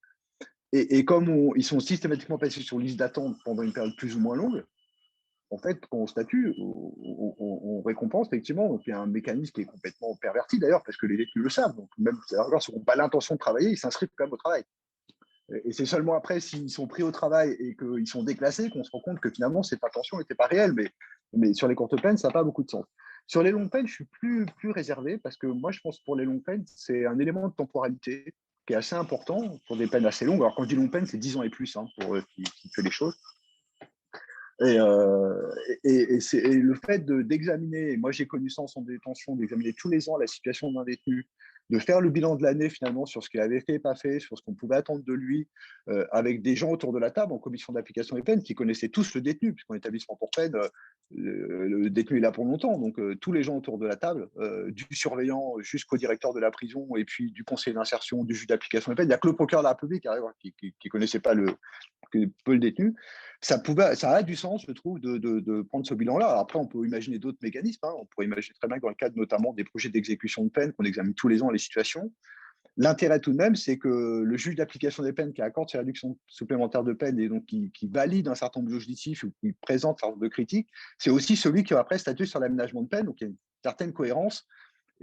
Et comme ils sont systématiquement passés sur liste d'attente pendant une période plus ou moins longue, en fait, quand on statue, on récompense effectivement. Donc, il y a un mécanisme qui est complètement perverti d'ailleurs, parce que les détenus le savent. Donc, même si ils n'ont pas l'intention de travailler, ils s'inscrivent quand même au travail. Et c'est seulement après, s'ils sont pris au travail et qu'ils sont déclassés, qu'on se rend compte que finalement, cette intention n'était pas réelle. Mais sur les courtes peines, ça n'a pas beaucoup de sens. Sur les longues peines, je suis plus réservé, parce que moi, je pense que pour les longues peines, c'est un élément de temporalité qui est assez important pour des peines assez longues. Alors, quand je dis longue peine, c'est 10 ans et plus pour qui fait les choses. Et le fait d'examiner, moi j'ai connu ça en centre de détention, d'examiner tous les ans la situation d'un détenu, de faire le bilan de l'année finalement sur ce qu'il avait fait et pas fait, sur ce qu'on pouvait attendre de lui, avec des gens autour de la table en commission d'application des peines qui connaissaient tous le détenu, puisqu'en établissement pour peine, le détenu est là pour longtemps, donc tous les gens autour de la table, du surveillant jusqu'au directeur de la prison et puis du conseiller d'insertion, du juge d'application des peines, il n'y a que le procureur de la République qui connaissait pas peu le détenu. Ça a du sens, je trouve, de prendre ce bilan-là. Après, on peut imaginer d'autres mécanismes. Hein. On pourrait imaginer très bien que dans le cadre notamment des projets d'exécution de peine, qu'on examine tous les ans les situations. L'intérêt tout de même, c'est que le juge d'application des peines qui accorde ces réductions supplémentaires de peine et donc qui valide un certain nombre d'objectifs ou qui présente un certain nombre de critiques, c'est aussi celui qui va après statuer sur l'aménagement de peine. Donc il y a une certaine cohérence.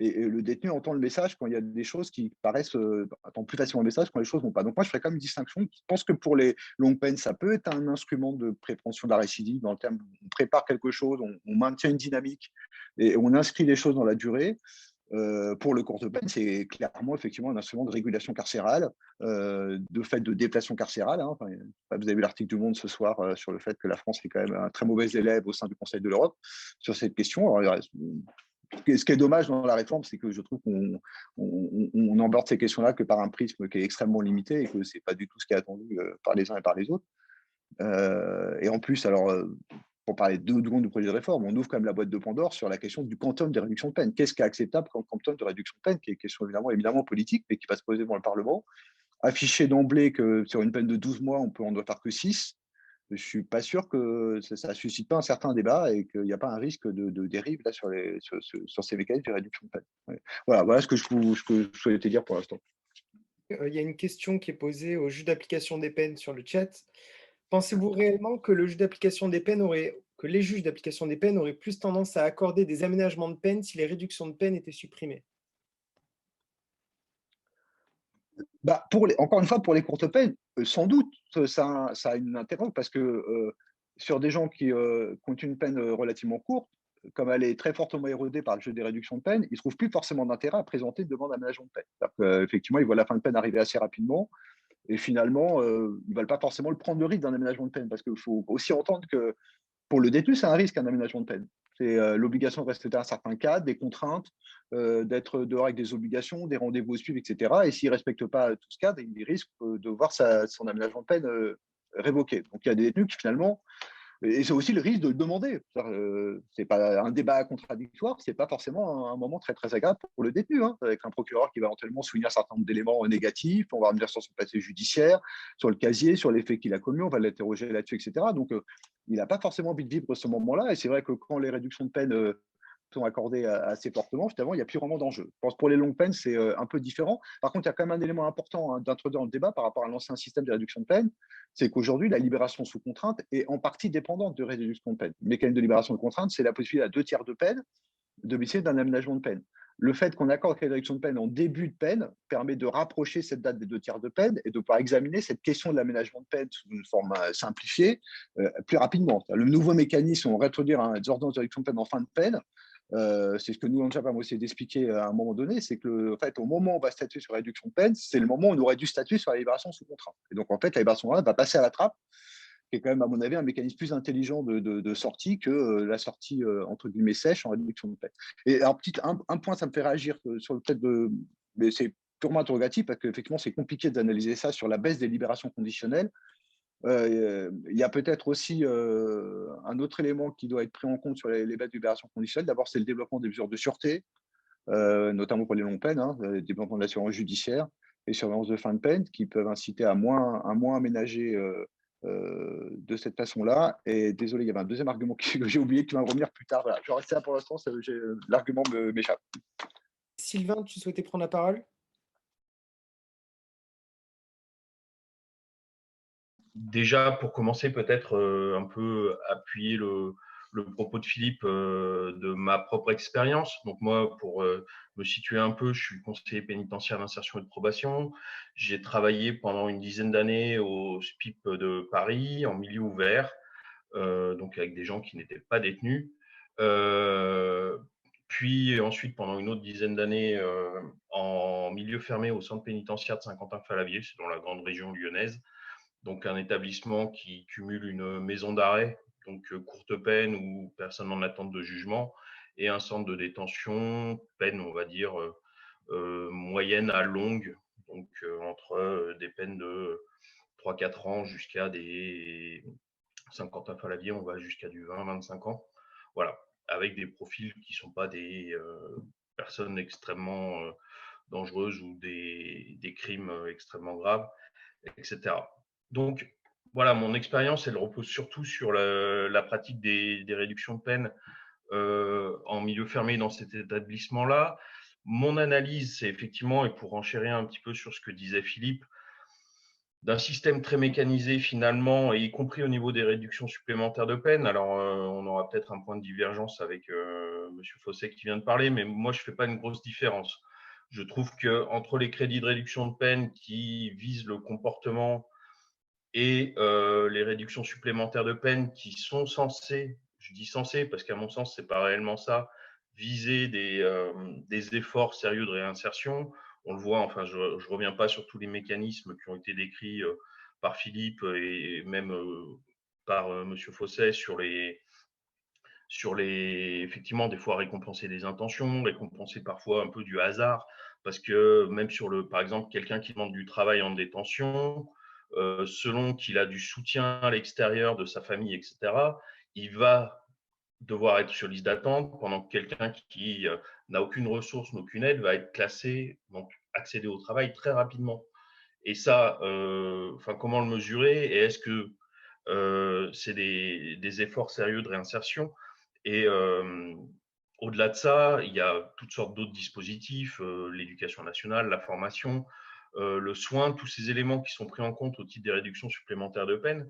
Et le détenu entend le message quand il y a des choses qui paraissent, entend plus facilement le message quand les choses ne vont pas. Donc moi, je ferais quand même une distinction. Je pense que pour les longues peines, ça peut être un instrument de prévention de la récidive, dans le terme où on prépare quelque chose, on maintient une dynamique et on inscrit les choses dans la durée. Pour le courte peine, c'est clairement effectivement un instrument de régulation carcérale, de fait de déplation carcérale. Hein. Enfin, vous avez vu l'article du Monde ce soir sur le fait que la France est quand même un très mauvais élève au sein du Conseil de l'Europe sur cette question. Alors, ce qui est dommage dans la réforme, c'est que je trouve qu'on aborde ces questions-là que par un prisme qui est extrêmement limité et que ce n'est pas du tout ce qui est attendu par les uns et par les autres. Et en plus, alors, pour parler 2 secondes du projet de réforme, on ouvre quand même la boîte de Pandore sur la question du quantum des réductions de peine. Qu'est-ce qui est acceptable comme quantum de réduction de peine, qui est une question évidemment politique, mais qui va se poser devant le Parlement. Afficher d'emblée que sur une peine de 12 mois, on ne doit faire que 6, je ne suis pas sûr que ça ne suscite pas un certain débat et qu'il n'y a pas un risque de dérive là, sur ces mécanismes de réduction de peine. Ouais. Voilà ce que je souhaitais dire pour l'instant. Il y a une question qui est posée au juge d'application des peines sur le chat. Pensez-vous réellement que les juges d'application des peines auraient plus tendance à accorder des aménagements de peine si les réductions de peine étaient supprimées? Encore une fois, pour les courtes peines, sans doute, ça a une intérêt parce que sur des gens qui ont une peine relativement courte, comme elle est très fortement érodée par le jeu des réductions de peine, ils ne trouvent plus forcément d'intérêt à présenter une demande d'aménagement de peine. Effectivement, ils voient la fin de peine arriver assez rapidement et finalement, ils ne veulent pas forcément le prendre le risque d'un aménagement de peine parce qu'il faut aussi entendre que pour le détenu, c'est un risque, un aménagement de peine. C'est l'obligation de respecter un certain cadre, des contraintes, d'être dehors avec des obligations, des rendez-vous à suivre, etc. Et s'il ne respecte pas tout ce cadre, il risque de voir son aménagement de peine révoqué. Donc il y a des détenus qui finalement, et c'est aussi le risque de le demander. C'est pas un débat contradictoire, c'est pas forcément un moment très très agréable pour le détenu, hein, avec un procureur qui va éventuellement souligner un certain nombre d'éléments négatifs, on va revenir sur son passé judiciaire, sur le casier, sur les faits qu'il a commis, on va l'interroger là-dessus, etc. Donc il n'a pas forcément envie de vivre ce moment-là, et c'est vrai que quand les réductions de peine sont accordées assez fortement, finalement, il n'y a plus vraiment d'enjeu. Je pense que pour les longues peines, c'est un peu différent. Par contre, il y a quand même un élément important d'introduire dans le débat par rapport à l'ancien système de réduction de peine, c'est qu'aujourd'hui, la libération sous contrainte est en partie dépendante de réduction de peine. Le mécanisme de libération sous contrainte, c'est la possibilité à 2 tiers de peine de bénéficier d'un aménagement de peine. Le fait qu'on accorde la réduction de peine en début de peine permet de rapprocher cette date des 2 tiers de peine et de pouvoir examiner cette question de l'aménagement de peine sous une forme simplifiée plus rapidement. Le nouveau mécanisme, on réintroduire des ordonnances de réduction de peine en fin de peine. C'est ce que nous, en Japon, on essayé d'expliquer à un moment donné, c'est que en fait, au moment où on va statuer sur la réduction de peine, c'est le moment où on aurait dû statuer sur la libération sous contrainte. Et donc, en fait, la libération va passer à la trappe, qui est quand même, à mon avis, un mécanisme plus intelligent de sortie que la sortie, entre guillemets, sèche en réduction de peine. Et alors, un point, ça me fait réagir sur le fait de... Mais c'est purement interrogatif, parce qu'effectivement, c'est compliqué d'analyser ça sur la baisse des libérations conditionnelles. Il y a peut-être aussi un autre élément qui doit être pris en compte sur les baisses de libération conditionnelle. D'abord, c'est le développement des mesures de sûreté, notamment pour les longues peines, hein, le développement de l'assurance judiciaire et surveillance de fin de peine, qui peuvent inciter à moins aménager de cette façon-là. Et désolé, il y avait un deuxième argument que j'ai oublié, qui va me revenir plus tard. Voilà, je vais rester là pour l'instant, l'argument m'échappe. Sylvain, tu souhaitais prendre la parole? Déjà, pour commencer, peut-être un peu appuyer le propos de Philippe de ma propre expérience. Donc moi, pour me situer un peu, je suis conseiller pénitentiaire d'insertion et de probation. J'ai travaillé pendant une dizaine d'années au SPIP de Paris, en milieu ouvert, donc avec des gens qui n'étaient pas détenus. Puis ensuite, pendant une autre dizaine d'années, en milieu fermé au centre pénitentiaire de Saint-Quentin-Fallavier, c'est dans la grande région lyonnaise. Donc un établissement qui cumule une maison d'arrêt, donc courte peine ou personne en attente de jugement, et un centre de détention, peine, on va dire, moyennes à longues, donc entre des peines de 3-4 ans jusqu'à des 59 à la vie, on va jusqu'à du 20-25 ans. Voilà, avec des profils qui ne sont pas des personnes extrêmement dangereuses ou des crimes extrêmement graves, etc. Donc, voilà, mon expérience, elle repose surtout sur la pratique des réductions de peine en milieu fermé dans cet établissement-là. Mon analyse, c'est effectivement, et pour enchérir un petit peu sur ce que disait Philippe, d'un système très mécanisé finalement, et y compris au niveau des réductions supplémentaires de peine. Alors, on aura peut-être un point de divergence avec M. Fosset qui vient de parler, mais moi, je ne fais pas une grosse différence. Je trouve qu'entre les crédits de réduction de peine qui visent le comportement et les réductions supplémentaires de peine qui sont censées, je dis censées parce qu'à mon sens, ce n'est pas réellement ça, viser des efforts sérieux de réinsertion. On le voit, enfin, je ne reviens pas sur tous les mécanismes qui ont été décrits par Philippe et même par M. Fosset sur effectivement, des fois récompenser des intentions, récompenser parfois un peu du hasard, parce que même par exemple, quelqu'un qui demande du travail en détention, selon qu'il a du soutien à l'extérieur de sa famille, etc., il va devoir être sur liste d'attente, pendant que quelqu'un qui n'a aucune ressource, aucune aide, va être classé, donc accéder au travail très rapidement. Et ça, comment le mesurer? Et est-ce que c'est des efforts sérieux de réinsertion? Et au-delà de ça, il y a toutes sortes d'autres dispositifs, l'éducation nationale, la formation, le soin, tous ces éléments qui sont pris en compte au titre des réductions supplémentaires de peine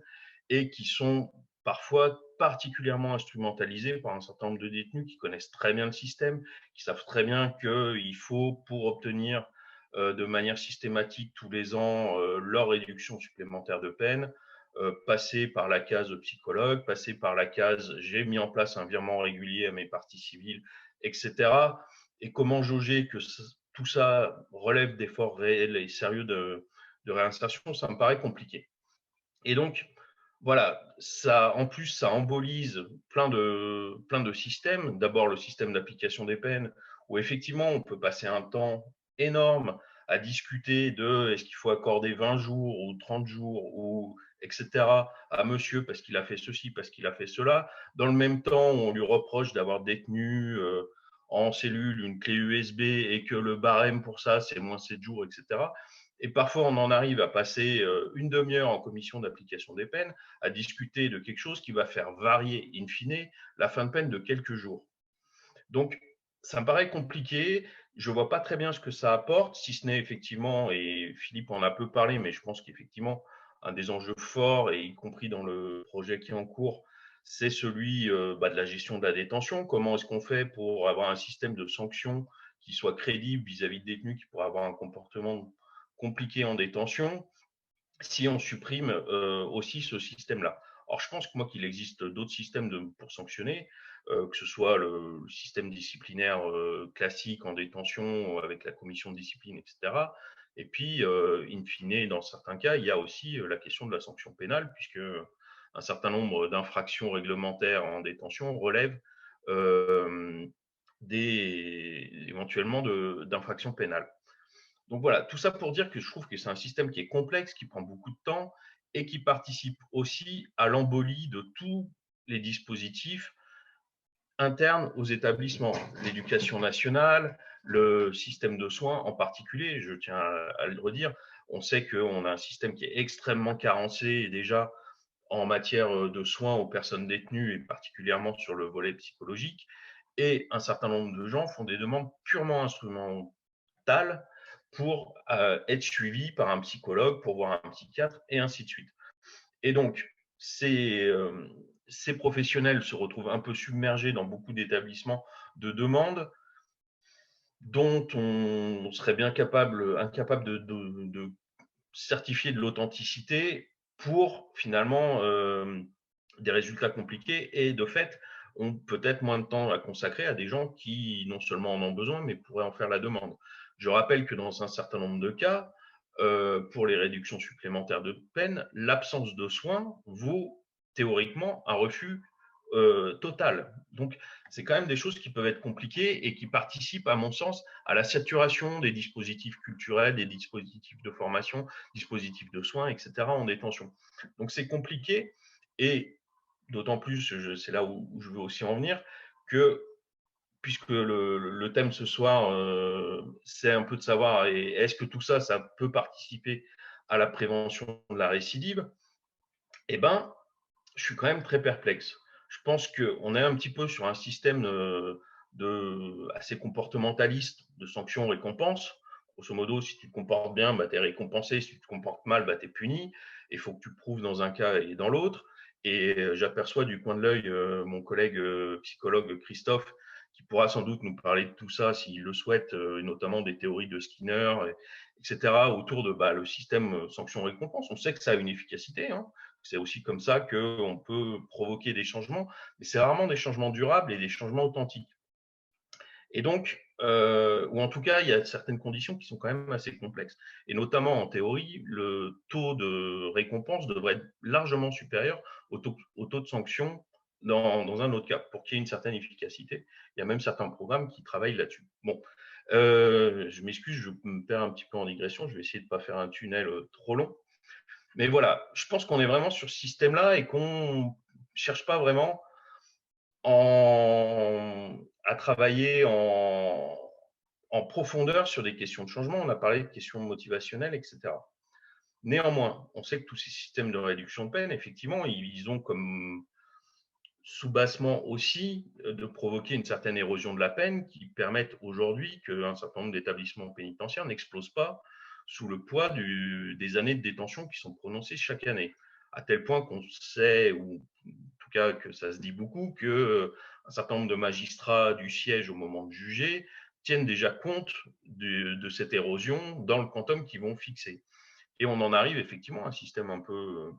et qui sont parfois particulièrement instrumentalisés par un certain nombre de détenus qui connaissent très bien le système, qui savent très bien qu'il faut, pour obtenir de manière systématique tous les ans leur réduction supplémentaire de peine, passer par la case psychologue, passer par la case j'ai mis en place un virement régulier à mes parties civiles, etc. Et comment jauger que tout ça relève d'efforts réels et sérieux de réinsertion, ça me paraît compliqué. Et donc, voilà, en plus, ça embolise plein de systèmes. D'abord, le système d'application des peines, où effectivement, on peut passer un temps énorme à discuter de est-ce qu'il faut accorder 20 jours ou 30 jours, ou etc. à monsieur parce qu'il a fait ceci, parce qu'il a fait cela. Dans le même temps, on lui reproche d'avoir détenu en cellule une clé USB et que le barème pour ça, c'est moins 7 jours, etc. Et parfois, on en arrive à passer une demi-heure en commission d'application des peines à discuter de quelque chose qui va faire varier, in fine, la fin de peine de quelques jours. Donc, ça me paraît compliqué. Je ne vois pas très bien ce que ça apporte, si ce n'est effectivement, et Philippe en a peu parlé, mais je pense qu'effectivement, un des enjeux forts, et y compris dans le projet qui est en cours, c'est celui de la gestion de la détention. Comment est-ce qu'on fait pour avoir un système de sanctions qui soit crédible vis-à-vis de détenus qui pourraient avoir un comportement compliqué en détention, si on supprime aussi ce système-là. Alors, je pense que moi qu'il existe d'autres systèmes pour sanctionner, que ce soit le système disciplinaire classique en détention avec la commission de discipline, etc. Et puis, in fine, dans certains cas, il y a aussi la question de la sanction pénale, puisque un certain nombre d'infractions réglementaires en détention relèvent éventuellement d'infractions pénales. Donc voilà, tout ça pour dire que je trouve que c'est un système qui est complexe, qui prend beaucoup de temps et qui participe aussi à l'embolie de tous les dispositifs internes aux établissements. L'éducation nationale, le système de soins en particulier, je tiens à le redire, on sait qu'on a un système qui est extrêmement carencé déjà en matière de soins aux personnes détenues et particulièrement sur le volet psychologique. Et un certain nombre de gens font des demandes purement instrumentales pour être suivi par un psychologue, pour voir un psychiatre, et ainsi de suite. Et donc, ces professionnels se retrouvent un peu submergés dans beaucoup d'établissements de demandes dont on serait bien incapable de certifier de l'authenticité pour finalement des résultats compliqués et de fait, ont peut-être moins de temps à consacrer à des gens qui non seulement en ont besoin, mais pourraient en faire la demande. Je rappelle que dans un certain nombre de cas, pour les réductions supplémentaires de peine, l'absence de soins vaut théoriquement un refus totale. Donc, c'est quand même des choses qui peuvent être compliquées et qui participent, à mon sens, à la saturation des dispositifs culturels, des dispositifs de formation, dispositifs de soins, etc. en détention. Donc, c'est compliqué et d'autant plus, c'est là où je veux aussi en venir, que puisque le thème ce soir, c'est un peu de savoir est-ce que tout ça, ça peut participer à la prévention de la récidive, eh ben, je suis quand même très perplexe. Je pense qu'on est un petit peu sur un système assez comportementaliste de sanctions-récompenses. Grosso modo, si tu te comportes bien, bah, tu es récompensé. Si tu te comportes mal, bah, tu es puni. Il faut que tu prouves dans un cas et dans l'autre. Et j'aperçois du coin de l'œil mon collègue psychologue Christophe, qui pourra sans doute nous parler de tout ça s'il le souhaite, notamment des théories de Skinner, etc., autour de le système sanction-récompense. On sait que ça a une efficacité, hein. C'est aussi comme ça qu'on peut provoquer des changements, mais c'est rarement des changements durables et des changements authentiques. Et donc, ou en tout cas, il y a certaines conditions qui sont quand même assez complexes. Et notamment en théorie, le taux de récompense devrait être largement supérieur au taux de sanction dans un autre cas, pour qu'il y ait une certaine efficacité. Il y a même certains programmes qui travaillent là-dessus. Bon, je m'excuse, je me perds un petit peu en digression, je vais essayer de ne pas faire un tunnel trop long. Mais voilà, je pense qu'on est vraiment sur ce système-là et qu'on ne cherche pas vraiment à travailler en profondeur sur des questions de changement. On a parlé de questions motivationnelles, etc. Néanmoins, on sait que tous ces systèmes de réduction de peine, effectivement, ils ont comme sous-bassement aussi de provoquer une certaine érosion de la peine qui permettent aujourd'hui qu'un certain nombre d'établissements pénitentiaires n'explosent pas sous le poids des années de détention qui sont prononcées chaque année. À tel point qu'on sait, ou en tout cas que ça se dit beaucoup, qu'un certain nombre de magistrats du siège au moment de juger tiennent déjà compte de cette érosion dans le quantum qu'ils vont fixer. Et on en arrive effectivement à un système un peu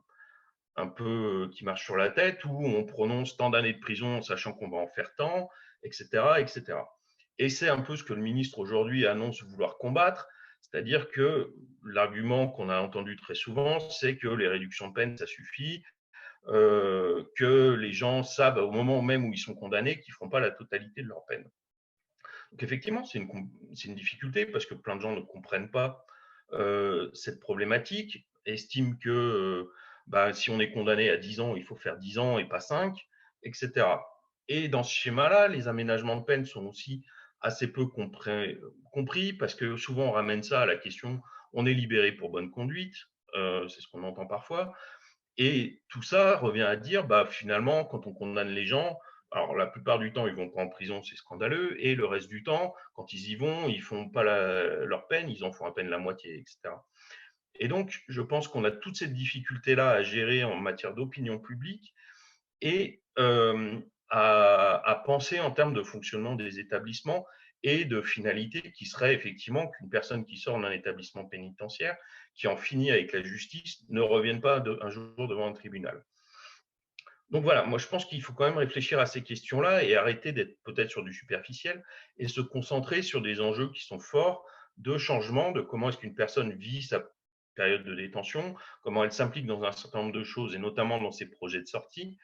qui marche sur la tête, où on prononce tant d'années de prison, sachant qu'on va en faire tant, etc., etc. Et c'est un peu ce que le ministre aujourd'hui annonce vouloir combattre, c'est-à-dire que l'argument qu'on a entendu très souvent, c'est que les réductions de peine, ça suffit, que les gens savent au moment même où ils sont condamnés qu'ils ne feront pas la totalité de leur peine. Donc effectivement, c'est une difficulté parce que plein de gens ne comprennent pas cette problématique, estiment que si on est condamné à 10 ans, il faut faire 10 ans et pas 5, etc. Et dans ce schéma-là, les aménagements de peine sont aussi assez peu compris parce que souvent on ramène ça à la question on est libéré pour bonne conduite, c'est ce qu'on entend parfois. Et tout ça revient à dire, finalement, quand on condamne les gens, alors la plupart du temps, ils ne vont pas en prison, c'est scandaleux, et le reste du temps, quand ils y vont, ils ne font pas leur peine, ils en font à peine la moitié, etc. Et donc, je pense qu'on a toute cette difficulté-là à gérer en matière d'opinion publique et à penser en termes de fonctionnement des établissements et de finalité qui serait effectivement qu'une personne qui sort d'un établissement pénitentiaire, qui en finit avec la justice, ne revienne pas un jour devant un tribunal. Donc voilà, moi je pense qu'il faut quand même réfléchir à ces questions-là et arrêter d'être peut-être sur du superficiel et se concentrer sur des enjeux qui sont forts de changement, de comment est-ce qu'une personne vit sa période de détention, comment elle s'implique dans un certain nombre de choses et notamment dans ses projets de sortie.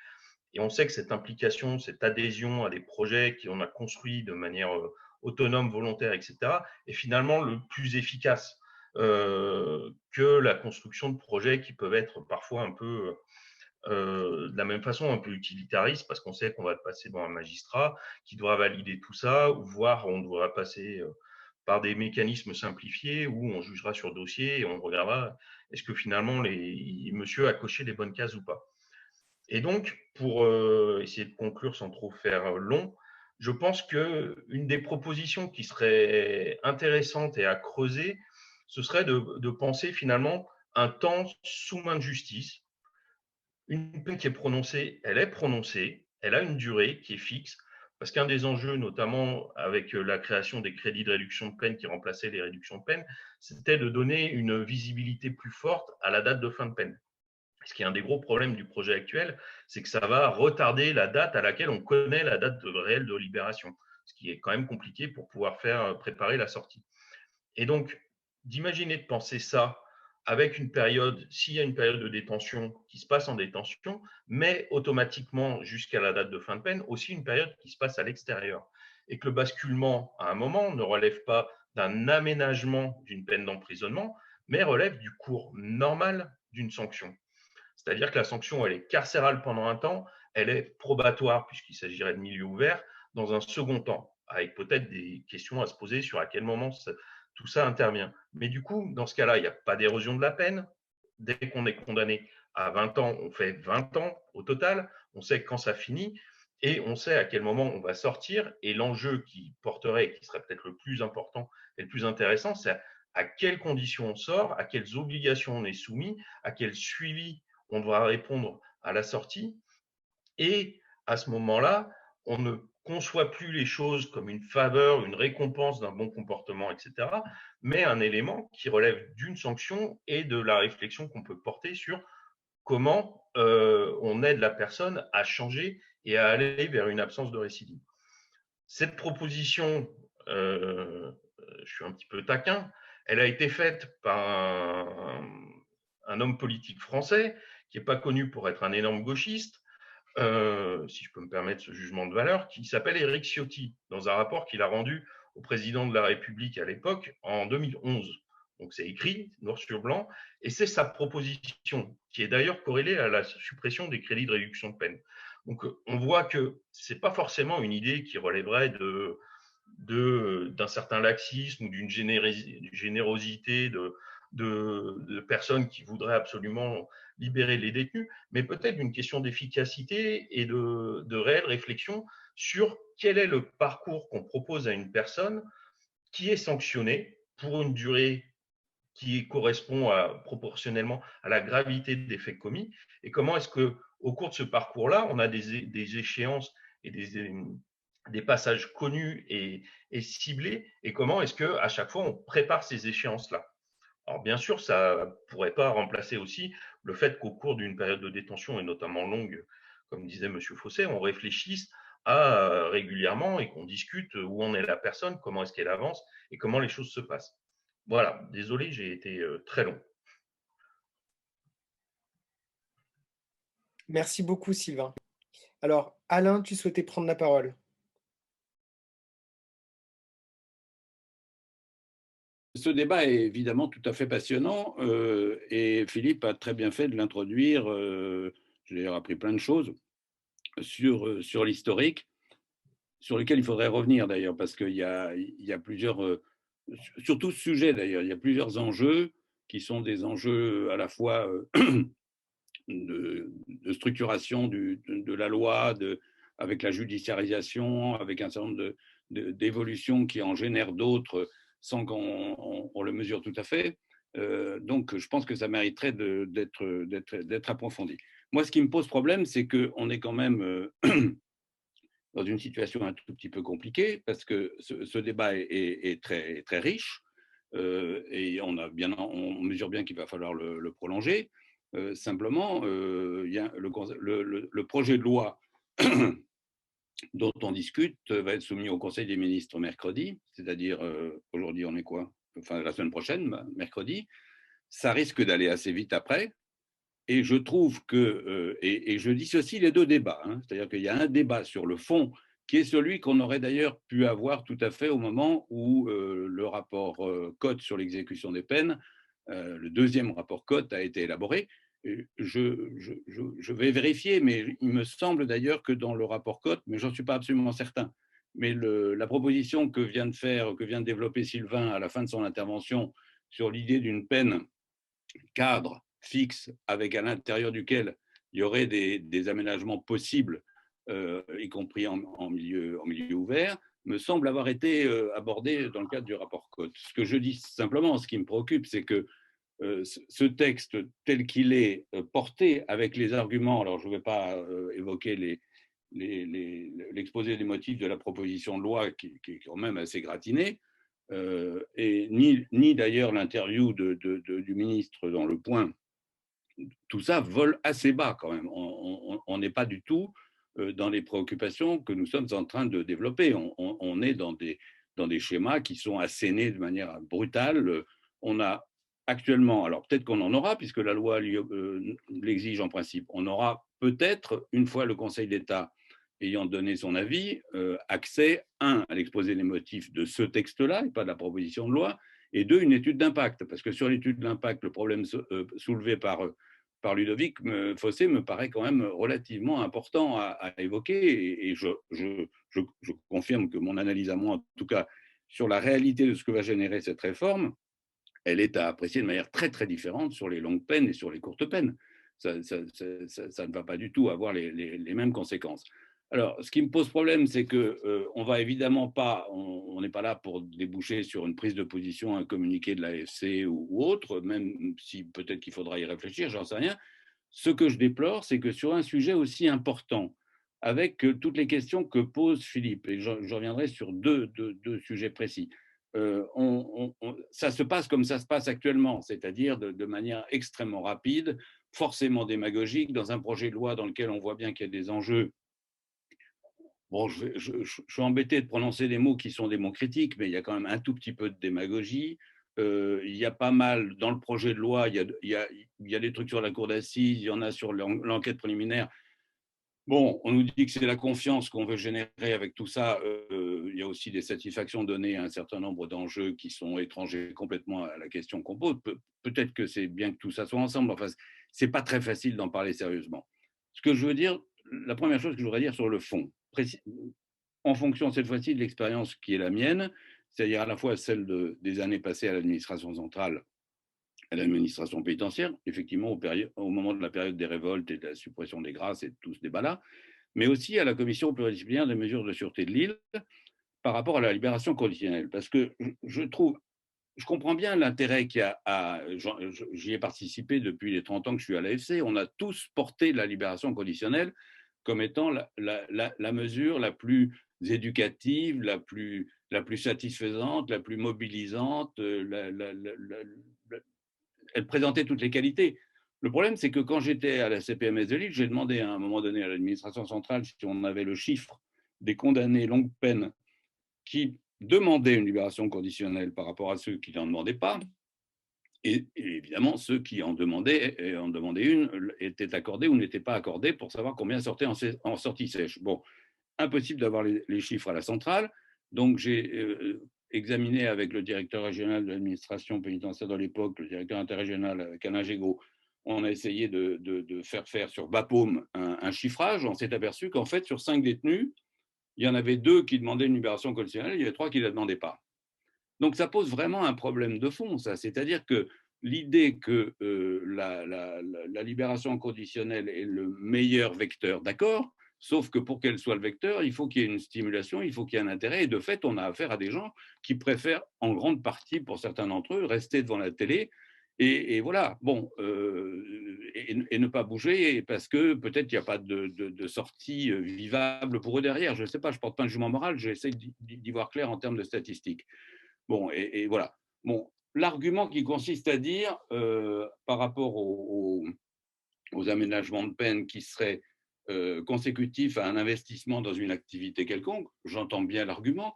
Et on sait que cette implication, cette adhésion à des projets qu'on a construits de manière autonome, volontaire, etc., est finalement le plus efficace que la construction de projets qui peuvent être parfois un peu, de la même façon, un peu utilitaristes, parce qu'on sait qu'on va passer devant un magistrat qui doit valider tout ça, ou voire on devra passer par des mécanismes simplifiés où on jugera sur dossier et on regardera est-ce que finalement monsieur a coché les bonnes cases ou pas. Et donc, pour essayer de conclure sans trop faire long, je pense qu'une des propositions qui serait intéressante et à creuser, ce serait de penser finalement un temps sous main de justice. Une peine qui est prononcée, elle a une durée qui est fixe, parce qu'un des enjeux, notamment avec la création des crédits de réduction de peine qui remplaçaient les réductions de peine, c'était de donner une visibilité plus forte à la date de fin de peine. Ce qui est un des gros problèmes du projet actuel, c'est que ça va retarder la date à laquelle on connaît la date réelle de libération, ce qui est quand même compliqué pour pouvoir préparer la sortie. Et donc, d'imaginer de penser ça avec une période, s'il y a une période de détention qui se passe en détention, mais automatiquement jusqu'à la date de fin de peine, aussi une période qui se passe à l'extérieur. Et que le basculement, à un moment, ne relève pas d'un aménagement d'une peine d'emprisonnement, mais relève du cours normal d'une sanction. C'est-à-dire que la sanction, elle est carcérale pendant un temps, elle est probatoire, puisqu'il s'agirait de milieu ouvert, dans un second temps, avec peut-être des questions à se poser sur à quel moment tout ça intervient. Mais du coup, dans ce cas-là, il n'y a pas d'érosion de la peine. Dès qu'on est condamné à 20 ans, on fait 20 ans au total. On sait quand ça finit et on sait à quel moment on va sortir. Et l'enjeu qui porterait, qui serait peut-être le plus important et le plus intéressant, c'est à quelles conditions on sort, à quelles obligations on est soumis, à quel suivi on devra répondre à la sortie. Et à ce moment-là, on ne conçoit plus les choses comme une faveur, une récompense d'un bon comportement, etc., mais un élément qui relève d'une sanction et de la réflexion qu'on peut porter sur comment on aide la personne à changer et à aller vers une absence de récidive. Cette proposition, je suis un petit peu taquin, elle a été faite par un homme politique français qui n'est pas connu pour être un énorme gauchiste, si je peux me permettre ce jugement de valeur, qui s'appelle Éric Ciotti, dans un rapport qu'il a rendu au président de la République à l'époque, en 2011. Donc c'est écrit, noir sur blanc, et c'est sa proposition, qui est d'ailleurs corrélée à la suppression des crédits de réduction de peine. Donc on voit que ce n'est pas forcément une idée qui relèverait d'un certain laxisme ou d'une générosité de personnes qui voudraient absolument libérer les détenus, mais peut-être d'une question d'efficacité et de réelle réflexion sur quel est le parcours qu'on propose à une personne qui est sanctionnée pour une durée qui correspond proportionnellement à la gravité des faits commis, et comment est-ce qu'au cours de ce parcours-là, on a des échéances et des passages connus et ciblés, et comment est-ce qu'à chaque fois, on prépare ces échéances-là. Alors bien sûr, ça ne pourrait pas remplacer aussi le fait qu'au cours d'une période de détention, et notamment longue, comme disait M. Fossé, on réfléchisse régulièrement et qu'on discute où en est la personne, comment est-ce qu'elle avance et comment les choses se passent. Voilà, désolé, j'ai été très long. Merci beaucoup, Sylvain. Alors, Alain, tu souhaitais prendre la parole. Ce débat est évidemment tout à fait passionnant et Philippe a très bien fait de l'introduire. J'ai d'ailleurs appris plein de choses sur l'historique, sur lequel il faudrait revenir d'ailleurs, parce qu'il y a plusieurs, sur tout ce sujet d'ailleurs, il y a plusieurs enjeux qui sont des enjeux à la fois de structuration de la loi, avec la judiciarisation, avec un certain nombre d'évolutions qui en génèrent d'autres sans qu'on le mesure tout à fait. Donc, je pense que ça mériterait d'être approfondi. Moi, ce qui me pose problème, c'est qu'on est quand même dans une situation un tout petit peu compliquée, parce que ce débat est très, très riche, et on mesure bien qu'il va falloir le prolonger. Simplement, il y a le projet de loi dont on discute va être soumis au Conseil des ministres mercredi, c'est-à-dire aujourd'hui on est quoi? Enfin la semaine prochaine, mercredi. Ça risque d'aller assez vite après. Et je trouve que, et je dissocie les deux débats, hein, c'est-à-dire qu'il y a un débat sur le fond qui est celui qu'on aurait d'ailleurs pu avoir tout à fait au moment où le rapport Cotte sur l'exécution des peines, le deuxième rapport Cotte a été élaboré. Je vais vérifier, mais il me semble d'ailleurs que dans le rapport Cotte, mais j'en suis pas absolument certain, mais la proposition que vient de développer Sylvain à la fin de son intervention sur l'idée d'une peine cadre fixe avec à l'intérieur duquel il y aurait des aménagements possibles, y compris en milieu ouvert, me semble avoir été abordé dans le cadre du rapport Cotte. Ce que je dis simplement, ce qui me préoccupe, c'est que ce texte tel qu'il est porté avec les arguments, alors je ne vais pas évoquer l'exposé des motifs de la proposition de loi qui est quand même assez gratiné, et ni d'ailleurs l'interview du ministre dans Le Point, tout ça vole assez bas quand même. On n'est pas du tout dans les préoccupations que nous sommes en train de développer. On est dans des schémas qui sont assénés de manière brutale. On a actuellement, alors peut-être qu'on en aura, puisque la loi l'exige en principe, on aura peut-être, une fois le Conseil d'État ayant donné son avis, accès, à l'exposé des motifs de ce texte-là, et pas de la proposition de loi, et deux, une étude d'impact. Parce que sur l'étude d'impact, le problème soulevé par Ludovic Fossé me paraît quand même relativement important à évoquer, et je confirme que mon analyse à moi, en tout cas, sur la réalité de ce que va générer cette réforme, elle est à apprécier de manière très, très différente sur les longues peines et sur les courtes peines. Ça ne va pas du tout avoir les mêmes conséquences. Alors, ce qui me pose problème, c'est qu'on va évidemment pas, on n'est pas là pour déboucher sur une prise de position, un communiqué de l'AFC ou autre, même si peut-être qu'il faudra y réfléchir, j'en sais rien. Ce que je déplore, c'est que sur un sujet aussi important, avec toutes les questions que pose Philippe, et je reviendrai sur deux sujets précis, ça se passe comme ça se passe actuellement, c'est-à-dire de manière extrêmement rapide, forcément démagogique, dans un projet de loi dans lequel on voit bien qu'il y a des enjeux. Bon, je suis embêté de prononcer des mots qui sont des mots critiques, mais il y a quand même un tout petit peu de démagogie. Il y a pas mal, dans le projet de loi, il y a des trucs sur la cour d'assises, il y en a sur l'enquête préliminaire. Bon, on nous dit que c'est la confiance qu'on veut générer avec tout ça. Il y a aussi des satisfactions données à un certain nombre d'enjeux qui sont étrangers complètement à la question qu'on pose. Peut-être que c'est bien que tout ça soit ensemble. Enfin, c'est pas très facile d'en parler sérieusement. Ce que je veux dire, la première chose que je voudrais dire sur le fond, en fonction cette fois-ci de l'expérience qui est la mienne, c'est-à-dire à la fois celle des années passées à l'administration centrale, à l'administration pénitentiaire, effectivement au moment de la période des révoltes et de la suppression des grâces et de tout ce débat-là, mais aussi à la commission pluridisciplinaire des mesures de sûreté de Lille par rapport à la libération conditionnelle. Parce que je comprends bien l'intérêt qu'il y a j'y ai participé depuis les 30 ans que je suis à l'AFC, on a tous porté la libération conditionnelle comme étant la mesure la plus éducative, la plus satisfaisante, la plus mobilisante, elle présentait toutes les qualités. Le problème, c'est que quand j'étais à la CPMS de Lille, j'ai demandé à un moment donné à l'administration centrale si on avait le chiffre des condamnés longue peine qui demandaient une libération conditionnelle par rapport à ceux qui n'en demandaient pas. Et évidemment, ceux qui en demandaient une étaient accordés ou n'étaient pas accordés pour savoir combien sortaient en sortie sèche. Bon, impossible d'avoir les chiffres à la centrale. Donc, j'ai examiné avec le directeur régional de l'administration pénitentiaire de l'époque, le directeur interrégional avec Alain Gégaud, on a essayé de faire sur Bapaume un chiffrage. On s'est aperçu qu'en fait, sur 5 détenus, il y en avait 2 qui demandaient une libération conditionnelle, il y avait 3 qui ne la demandaient pas. Donc, ça pose vraiment un problème de fond, ça. C'est-à-dire que l'idée que la libération conditionnelle est le meilleur vecteur, d'accord, sauf que pour qu'elle soit le vecteur, il faut qu'il y ait une stimulation, il faut qu'il y ait un intérêt. Et de fait, on a affaire à des gens qui préfèrent, en grande partie, pour certains d'entre eux, rester devant la télé et voilà, bon, et ne pas bouger parce que peut-être il n'y a pas de sortie vivable pour eux derrière. Je ne sais pas, je ne porte pas un jugement moral, j'essaie d'y voir clair en termes de statistiques. Bon, et voilà. Bon, l'argument qui consiste à dire, par rapport aux aménagements de peine qui seraient consécutifs à un investissement dans une activité quelconque, j'entends bien l'argument,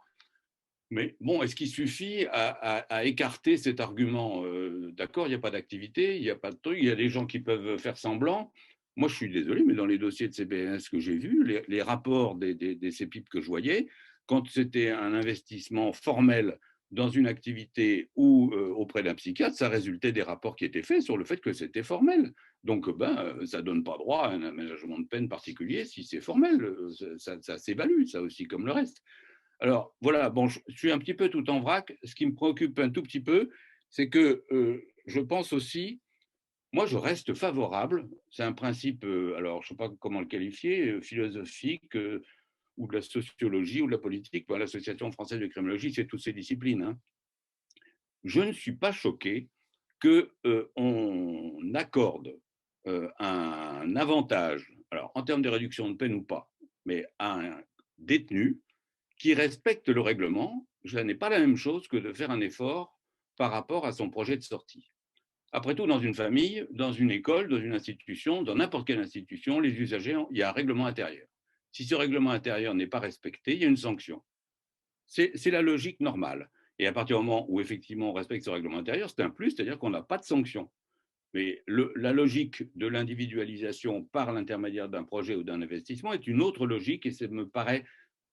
mais bon, est-ce qu'il suffit à écarter cet argument? D'accord, il n'y a pas d'activité, il n'y a pas de truc, il y a des gens qui peuvent faire semblant. Moi, je suis désolé, mais dans les dossiers de CPNS que j'ai vus, les rapports des CPIP que je voyais, quand c'était un investissement formel dans une activité ou auprès d'un psychiatre, ça résultait des rapports qui étaient faits sur le fait que c'était formel. Donc, ça ne donne pas droit à un aménagement de peine particulier si c'est formel. Ça s'évalue, ça aussi, comme le reste. Alors, voilà, bon, je suis un petit peu tout en vrac. Ce qui me préoccupe un tout petit peu, c'est que je pense aussi, moi, je reste favorable. C'est un principe, alors, je ne sais pas comment le qualifier, philosophique, ou de la sociologie, ou de la politique. Bon, l'Association française de criminologie, c'est toutes ces disciplines. Hein. Je ne suis pas choqué qu'on accorde un avantage, alors en termes de réduction de peine ou pas, mais à un détenu qui respecte le règlement. Ce n'est pas la même chose que de faire un effort par rapport à son projet de sortie. Après tout, dans une famille, dans une école, dans une institution, dans n'importe quelle institution, les usagers, il y a un règlement intérieur. Si ce règlement intérieur n'est pas respecté, il y a une sanction. C'est la logique normale. Et à partir du moment où effectivement on respecte ce règlement intérieur, c'est un plus, c'est-à-dire qu'on n'a pas de sanction. Mais la logique de l'individualisation par l'intermédiaire d'un projet ou d'un investissement est une autre logique et ça me paraît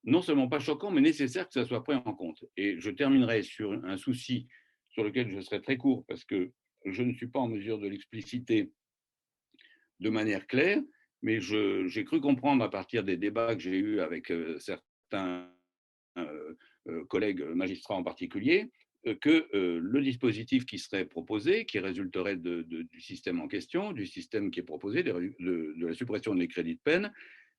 non seulement pas choquant, mais nécessaire que ça soit pris en compte. Et je terminerai sur un souci sur lequel je serai très court parce que je ne suis pas en mesure de l'expliciter de manière claire, mais j'ai cru comprendre à partir des débats que j'ai eus avec certains collègues magistrats en particulier, que le dispositif qui serait proposé, qui résulterait du système en question, du système qui est proposé, de la suppression des crédits de peine,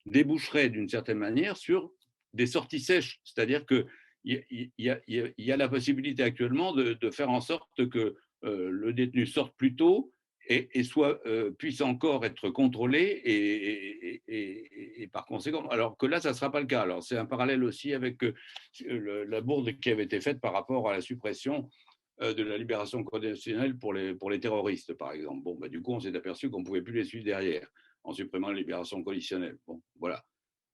déboucherait d'une certaine manière sur des sorties sèches. C'est-à-dire qu'il y a la possibilité actuellement de faire en sorte que le détenu sorte plus tôt et puisse encore être contrôlé et par conséquent, alors que là, ça ne sera pas le cas. Alors, c'est un parallèle aussi avec la bourde qui avait été faite par rapport à la suppression de la libération conditionnelle pour les terroristes, par exemple. Bon, du coup, on s'est aperçu qu'on ne pouvait plus les suivre derrière en supprimant la libération conditionnelle. Bon, voilà.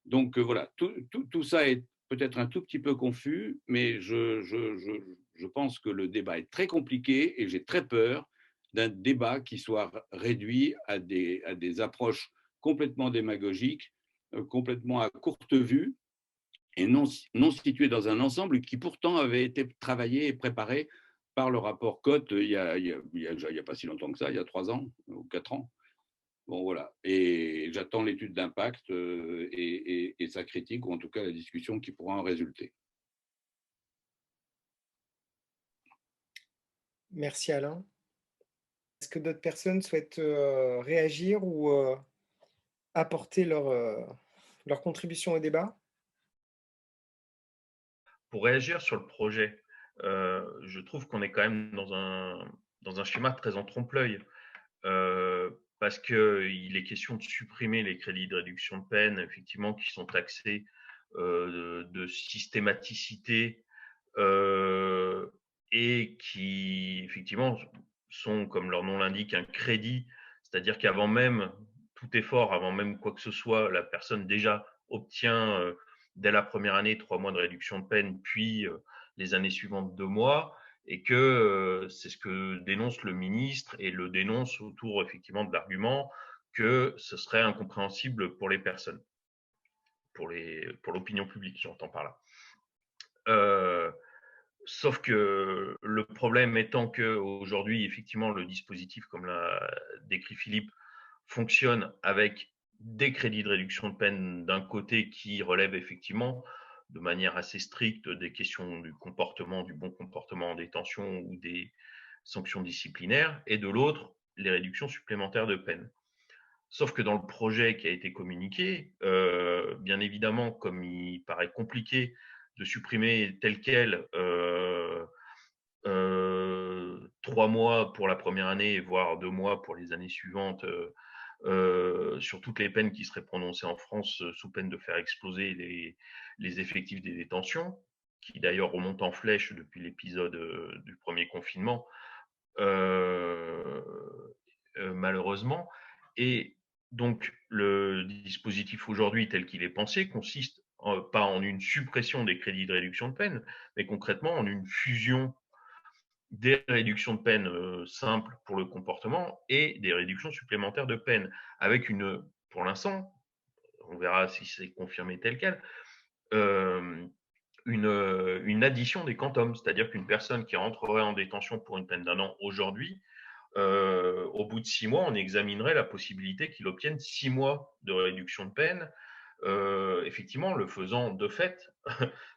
Donc, voilà, tout ça est peut-être un tout petit peu confus, mais je pense que le débat est très compliqué et j'ai très peur d'un débat qui soit réduit à des approches complètement démagogiques, complètement à courte vue et non situées dans un ensemble qui pourtant avait été travaillé et préparé par le rapport Cotte il y a pas si longtemps que ça, il y a 3 ans ou 4 ans. Bon, voilà. Et j'attends l'étude d'impact et sa critique, ou en tout cas la discussion qui pourra en résulter. Merci Alain. Est-ce que d'autres personnes souhaitent réagir ou apporter leur contribution au débat? Pour réagir sur le projet, je trouve qu'on est quand même dans un schéma très en trompe-l'œil. Parce qu'il est question de supprimer les crédits de réduction de peine, effectivement, qui sont taxés de systématicité et qui, effectivement, sont, comme leur nom l'indique, un crédit, c'est-à-dire qu'avant même tout effort, avant même quoi que ce soit, la personne déjà obtient dès la première année 3 mois de réduction de peine, puis les années suivantes 2 mois, et que c'est ce que dénonce le ministre et le dénonce autour effectivement de l'argument que ce serait incompréhensible pour les personnes, pour l'opinion publique, j'entends par là. Sauf que le problème étant qu'aujourd'hui, effectivement, le dispositif, comme l'a décrit Philippe, fonctionne avec des crédits de réduction de peine d'un côté qui relèvent effectivement de manière assez stricte des questions du comportement, du bon comportement en détention ou des sanctions disciplinaires, et de l'autre, les réductions supplémentaires de peine. Sauf que dans le projet qui a été communiqué, bien évidemment, comme il paraît compliqué de supprimer tel quel 3 mois pour la première année, voire 2 mois pour les années suivantes, sur toutes les peines qui seraient prononcées en France sous peine de faire exploser les effectifs des détentions, qui d'ailleurs remontent en flèche depuis l'épisode du premier confinement, malheureusement. Et donc, le dispositif aujourd'hui tel qu'il est pensé consiste pas en une suppression des crédits de réduction de peine, mais concrètement en une fusion des réductions de peine simples pour le comportement et des réductions supplémentaires de peine, avec pour l'instant, on verra si c'est confirmé tel quel, une addition des quantums, c'est-à-dire qu'une personne qui rentrerait en détention pour une peine d'1 an aujourd'hui, au bout de 6 mois, on examinerait la possibilité qu'il obtienne 6 mois de réduction de peine, effectivement, le faisant de fait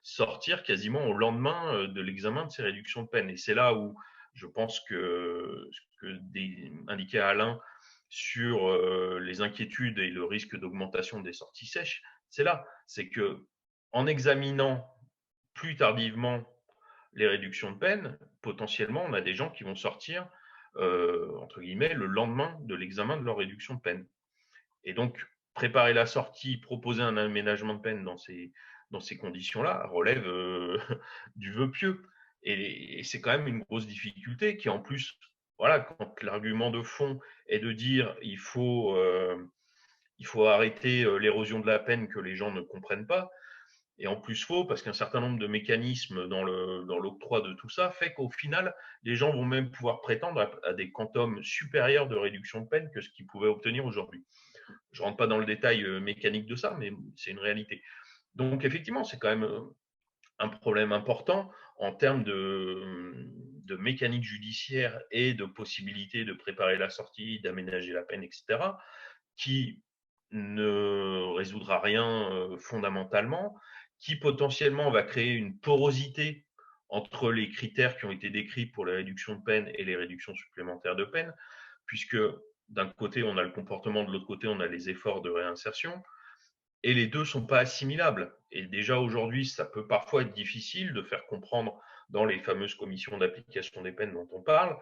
sortir quasiment au lendemain de l'examen de ces réductions de peine. Et c'est là où je pense que ce que indiquait Alain sur les inquiétudes et le risque d'augmentation des sorties sèches, c'est là, c'est que en examinant plus tardivement les réductions de peine, potentiellement, on a des gens qui vont sortir entre guillemets, le lendemain de l'examen de leur réduction de peine. Et donc, préparer la sortie, proposer un aménagement de peine dans ces conditions-là relève du vœu pieux. Et c'est quand même une grosse difficulté qui, en plus, voilà, quand l'argument de fond est de dire il faut arrêter l'érosion de la peine que les gens ne comprennent pas, et en plus faux, parce qu'un certain nombre de mécanismes dans l'octroi de tout ça fait qu'au final, les gens vont même pouvoir prétendre à des quantums supérieurs de réduction de peine que ce qu'ils pouvaient obtenir aujourd'hui. Je ne rentre pas dans le détail mécanique de ça, mais c'est une réalité. Donc effectivement, c'est quand même un problème important en termes de mécanique judiciaire et de possibilité de préparer la sortie, d'aménager la peine, etc., qui ne résoudra rien fondamentalement, qui potentiellement va créer une porosité entre les critères qui ont été décrits pour les réductions de peine et les réductions supplémentaires de peine, puisque d'un côté, on a le comportement, de l'autre côté, on a les efforts de réinsertion, et les deux ne sont pas assimilables. Et déjà aujourd'hui, ça peut parfois être difficile de faire comprendre dans les fameuses commissions d'application des peines dont on parle,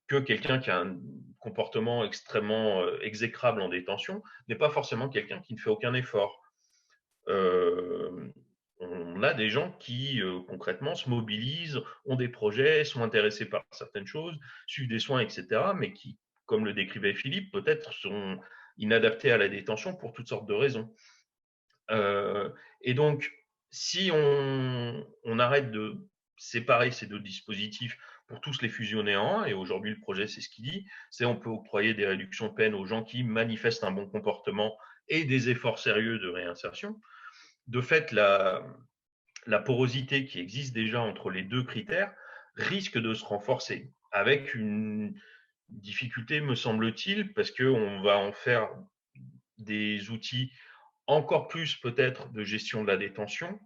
que quelqu'un qui a un comportement extrêmement exécrable en détention n'est pas forcément quelqu'un qui ne fait aucun effort. On a des gens qui, concrètement, se mobilisent, ont des projets, sont intéressés par certaines choses, suivent des soins, etc., mais qui, comme le décrivait Philippe, peut-être sont inadaptés à la détention pour toutes sortes de raisons. Et donc, si on arrête de séparer ces deux dispositifs pour tous les fusionner en un, et aujourd'hui le projet c'est ce qu'il dit, c'est on peut octroyer des réductions de peine aux gens qui manifestent un bon comportement et des efforts sérieux de réinsertion. De fait, la porosité qui existe déjà entre les deux critères risque de se renforcer, avec une difficulté, me semble-t-il, parce qu'on va en faire des outils encore plus peut-être de gestion de la détention,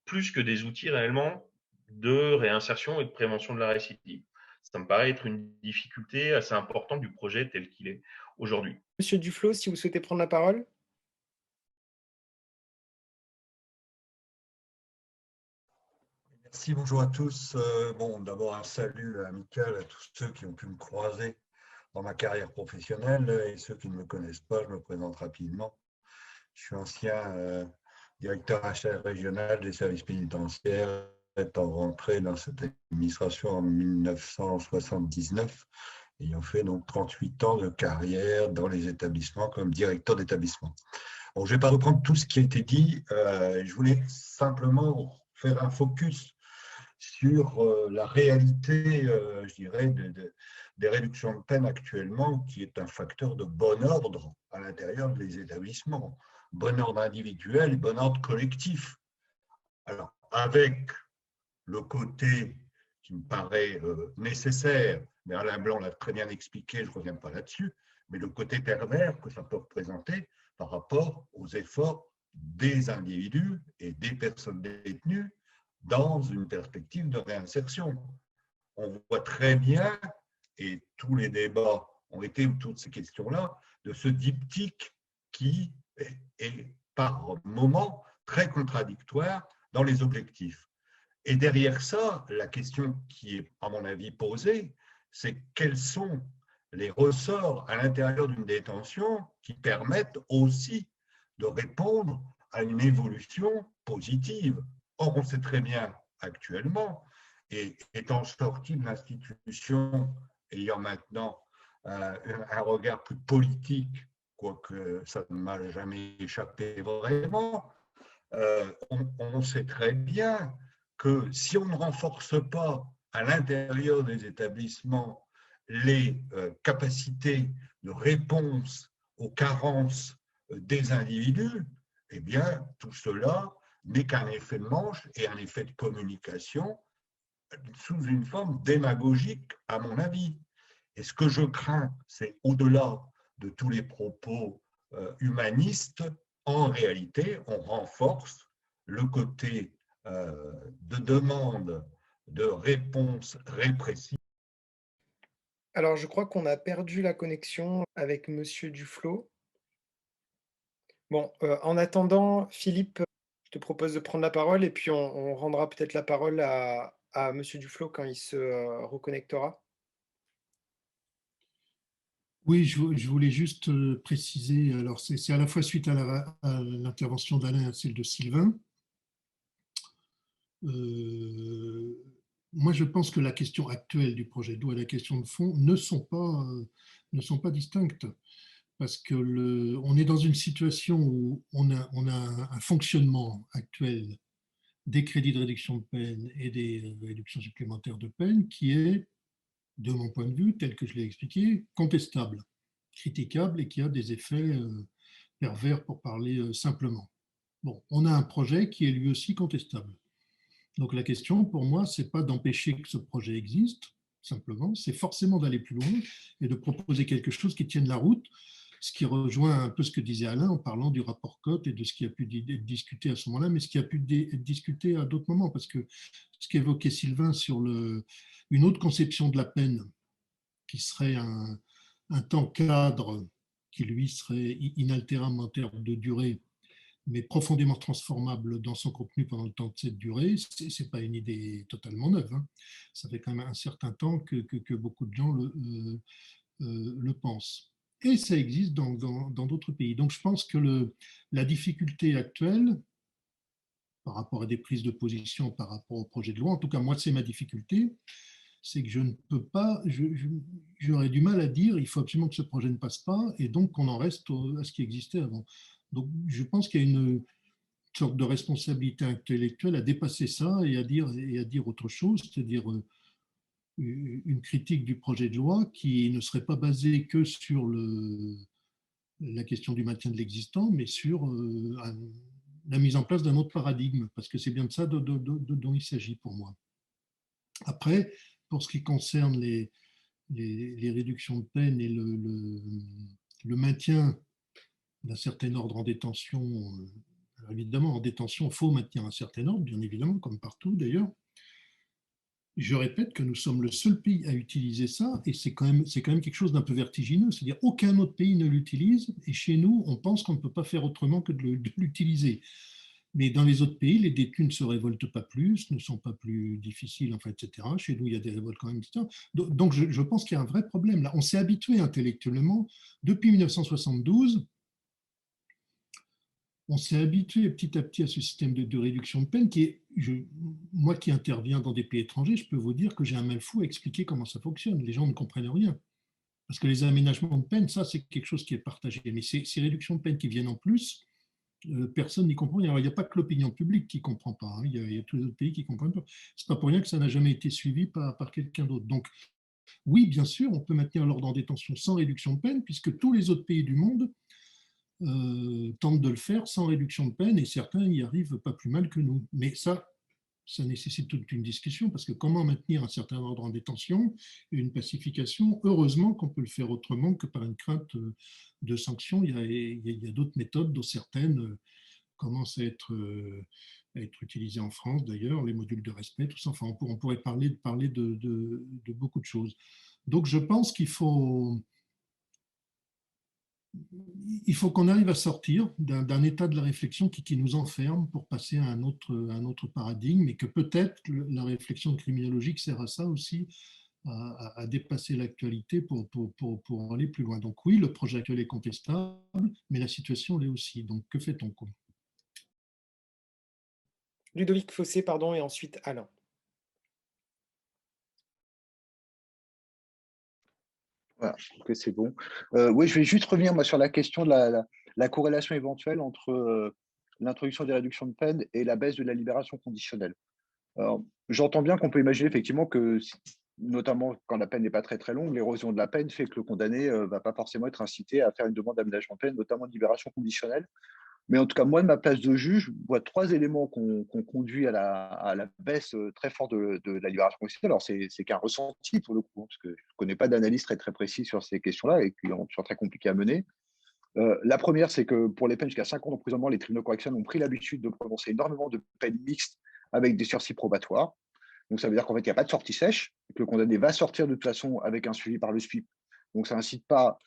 plus que des outils réellement de réinsertion et de prévention de la récidive. Ça me paraît être une difficulté assez importante du projet tel qu'il est aujourd'hui. Monsieur Duflot, si vous souhaitez prendre la parole. Merci, bonjour à tous. Bon, d'abord un salut amical à tous ceux qui ont pu me croiser dans ma carrière professionnelle et ceux qui ne me connaissent pas, je me présente rapidement. Je suis ancien directeur HR régional des services pénitentiaires, étant rentré dans cette administration en 1979, ayant fait donc 38 ans de carrière dans les établissements comme directeur d'établissement. Bon, je ne vais pas reprendre tout ce qui a été dit, je voulais simplement faire un focus sur la réalité, je dirais, des réductions de peine actuellement, qui est un facteur de bon ordre à l'intérieur des établissements. Bon ordre individuel et bon ordre collectif. Alors, avec le côté qui me paraît nécessaire, mais Alain Blanc l'a très bien expliqué, je ne reviens pas là-dessus, mais le côté pervers que ça peut représenter par rapport aux efforts des individus et des personnes détenues dans une perspective de réinsertion. On voit très bien, et tous les débats ont été autour de ces questions-là, de ce diptyque qui est par moments très contradictoire dans les objectifs. Et derrière ça, la question qui est, à mon avis, posée, c'est quels sont les ressorts à l'intérieur d'une détention qui permettent aussi de répondre à une évolution positive. Or, on sait très bien actuellement, et étant sorti de l'institution, ayant maintenant un regard plus politique, quoique ça ne m'a jamais échappé vraiment, on sait très bien que si on ne renforce pas à l'intérieur des établissements les capacités de réponse aux carences des individus, eh bien, tout cela n'est qu'un effet de manche et un effet de communication sous une forme démagogique, à mon avis. Et ce que je crains, c'est au-delà de tous les propos humanistes, en réalité, on renforce le côté de demande de réponse répressive. Alors, je crois qu'on a perdu la connexion avec Monsieur Duflot. Bon, en attendant, Philippe, je te propose de prendre la parole et puis on rendra peut-être la parole à Monsieur Duflot quand il se reconnectera. Oui, je voulais juste préciser, alors c'est à la fois suite à l'intervention d'Alain et à celle de Sylvain. Moi, je pense que la question actuelle du projet de loi et la question de fond ne sont pas distinctes, parce qu'on est dans une situation où on a un fonctionnement actuel des crédits de réduction de peine et des réductions supplémentaires de peine qui est, de mon point de vue, tel que je l'ai expliqué, contestable, critiquable et qui a des effets pervers pour parler simplement. Bon, on a un projet qui est lui aussi contestable. Donc la question pour moi, c'est pas d'empêcher que ce projet existe, simplement, c'est forcément d'aller plus loin et de proposer quelque chose qui tienne la route, ce qui rejoint un peu ce que disait Alain en parlant du rapport Cotte et de ce qui a pu être discuté à ce moment-là, mais ce qui a pu être discuté à d'autres moments, parce que ce qu'évoquait Sylvain sur une autre conception de la peine, qui serait un temps cadre qui lui serait inaltérable en termes de durée, mais profondément transformable dans son contenu pendant le temps de cette durée, ce n'est pas une idée totalement neuve. Hein. Ça fait quand même un certain temps que beaucoup de gens le pensent. Et ça existe dans d'autres pays. Donc je pense que la difficulté actuelle, par rapport à des prises de position, par rapport au projet de loi, en tout cas moi c'est ma difficulté, c'est que je ne peux pas, j'aurais du mal à dire il faut absolument que ce projet ne passe pas et donc qu'on en reste à ce qui existait avant. Donc je pense qu'il y a une sorte de responsabilité intellectuelle à dépasser ça et à dire autre chose, c'est-à-dire une critique du projet de loi qui ne serait pas basée que sur la question du maintien de l'existant, mais sur la mise en place d'un autre paradigme, parce que c'est bien de ça dont il s'agit pour moi. Après, pour ce qui concerne les réductions de peine et le maintien d'un certain ordre en détention, alors évidemment, en détention, il faut maintenir un certain ordre, bien évidemment, comme partout d'ailleurs. Je répète que nous sommes le seul pays à utiliser ça, et c'est quand même quelque chose d'un peu vertigineux, c'est-à-dire aucun autre pays ne l'utilise, et chez nous, on pense qu'on ne peut pas faire autrement que de l'utiliser. Mais dans les autres pays, les détenus ne se révoltent pas plus, ne sont pas plus difficiles, enfin, etc. Chez nous, il y a des révoltes quand même, etc. Donc, je pense qu'il y a un vrai problème là. On s'est habitué intellectuellement, depuis 1972, on s'est habitué petit à petit à ce système de réduction de peine qui est, moi qui interviens dans des pays étrangers, je peux vous dire que j'ai un mal fou à expliquer comment ça fonctionne. Les gens ne comprennent rien. Parce que les aménagements de peine, ça, c'est quelque chose qui est partagé. Mais ces réductions de peine qui viennent en plus, personne n'y comprend. Alors, il n'y a pas que l'opinion publique qui ne comprend pas. Hein. Il y a tous les autres pays qui ne comprennent pas. Ce n'est pas pour rien que ça n'a jamais été suivi par quelqu'un d'autre. Donc, oui, bien sûr, on peut maintenir l'ordre en détention sans réduction de peine, puisque tous les autres pays du monde tentent de le faire sans réduction de peine, et certains y arrivent pas plus mal que nous. Mais ça nécessite toute une discussion, parce que comment maintenir un certain ordre en détention et une pacification? Heureusement qu'on peut le faire autrement que par une crainte de sanctions. Il y a d'autres méthodes, dont certaines commencent à être utilisées en France d'ailleurs, les modules de respect, tout ça. Enfin, on pourrait parler de beaucoup de choses. Donc je pense qu'il faut qu'on arrive à sortir d'un état de la réflexion qui nous enferme pour passer à un autre paradigme, et que peut-être la réflexion criminologique sert à ça aussi, à dépasser l'actualité pour aller plus loin. Donc oui, le projet actuel est contestable, mais la situation l'est aussi. Donc que fait-on, quoi? Ludovic Fossé, pardon, et ensuite Alain. Voilà, ok, c'est bon. Oui, je vais juste revenir moi, sur la question de la corrélation éventuelle entre l'introduction des réductions de peine et la baisse de la libération conditionnelle. Alors, j'entends bien qu'on peut imaginer effectivement que, notamment quand la peine n'est pas très très longue, l'érosion de la peine fait que le condamné ne va pas forcément être incité à faire une demande d'aménagement de peine, notamment de libération conditionnelle. Mais en tout cas, moi, de ma place de juge, je vois trois éléments qu'on conduit à la baisse très forte de la libération conditionnelle. Alors, c'est qu'un ressenti pour le coup, hein, parce que je ne connais pas d'analyse très, très précise sur ces questions-là et qui sont très compliquées à mener. La première, c'est que pour les peines jusqu'à 5 ans d'emprisonnement, les tribunaux correctionnels ont pris l'habitude de prononcer énormément de peines mixtes avec des sursis probatoires. Donc, ça veut dire qu'en fait, il n'y a pas de sortie sèche, que le condamné va sortir de toute façon avec un suivi par le SPIP. Donc, ça n'incite pas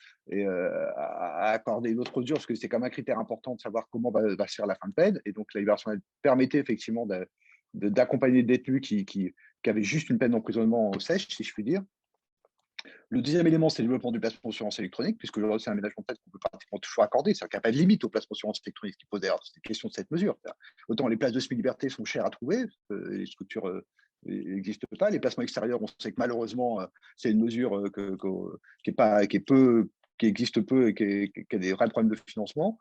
à accorder une autre mesure, parce que c'est quand même un critère important de savoir comment va se faire la fin de peine. Et donc, la libération permettait effectivement d'accompagner des détenus qui avaient juste une peine d'emprisonnement sèche, si je puis dire. Le deuxième élément, c'est le développement du placement d'assurance électronique, puisque aujourd'hui, c'est un aménagement de peine qu'on peut pratiquement toujours accorder. C'est-à-dire qu'il n'y a pas de limite au placement d'assurance électronique, ce qui pose d'ailleurs des questions de cette mesure. Autant les places de semi-liberté sont chères à trouver, les structures n'existent pas. Les placements extérieurs, on sait que malheureusement, c'est une mesure qui existe peu et qui a des vrais problèmes de financement.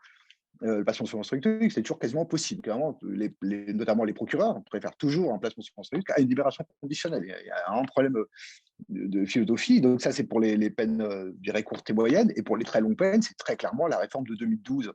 le placement sur instruction unique, c'est toujours quasiment possible. Clairement, notamment les procureurs préfèrent toujours un placement sur instruction unique à une libération conditionnelle. Il y a un problème de philosophie. Donc ça, c'est pour les peines, je dirais, courtes et moyennes. Et pour les très longues peines, c'est très clairement la réforme de 2012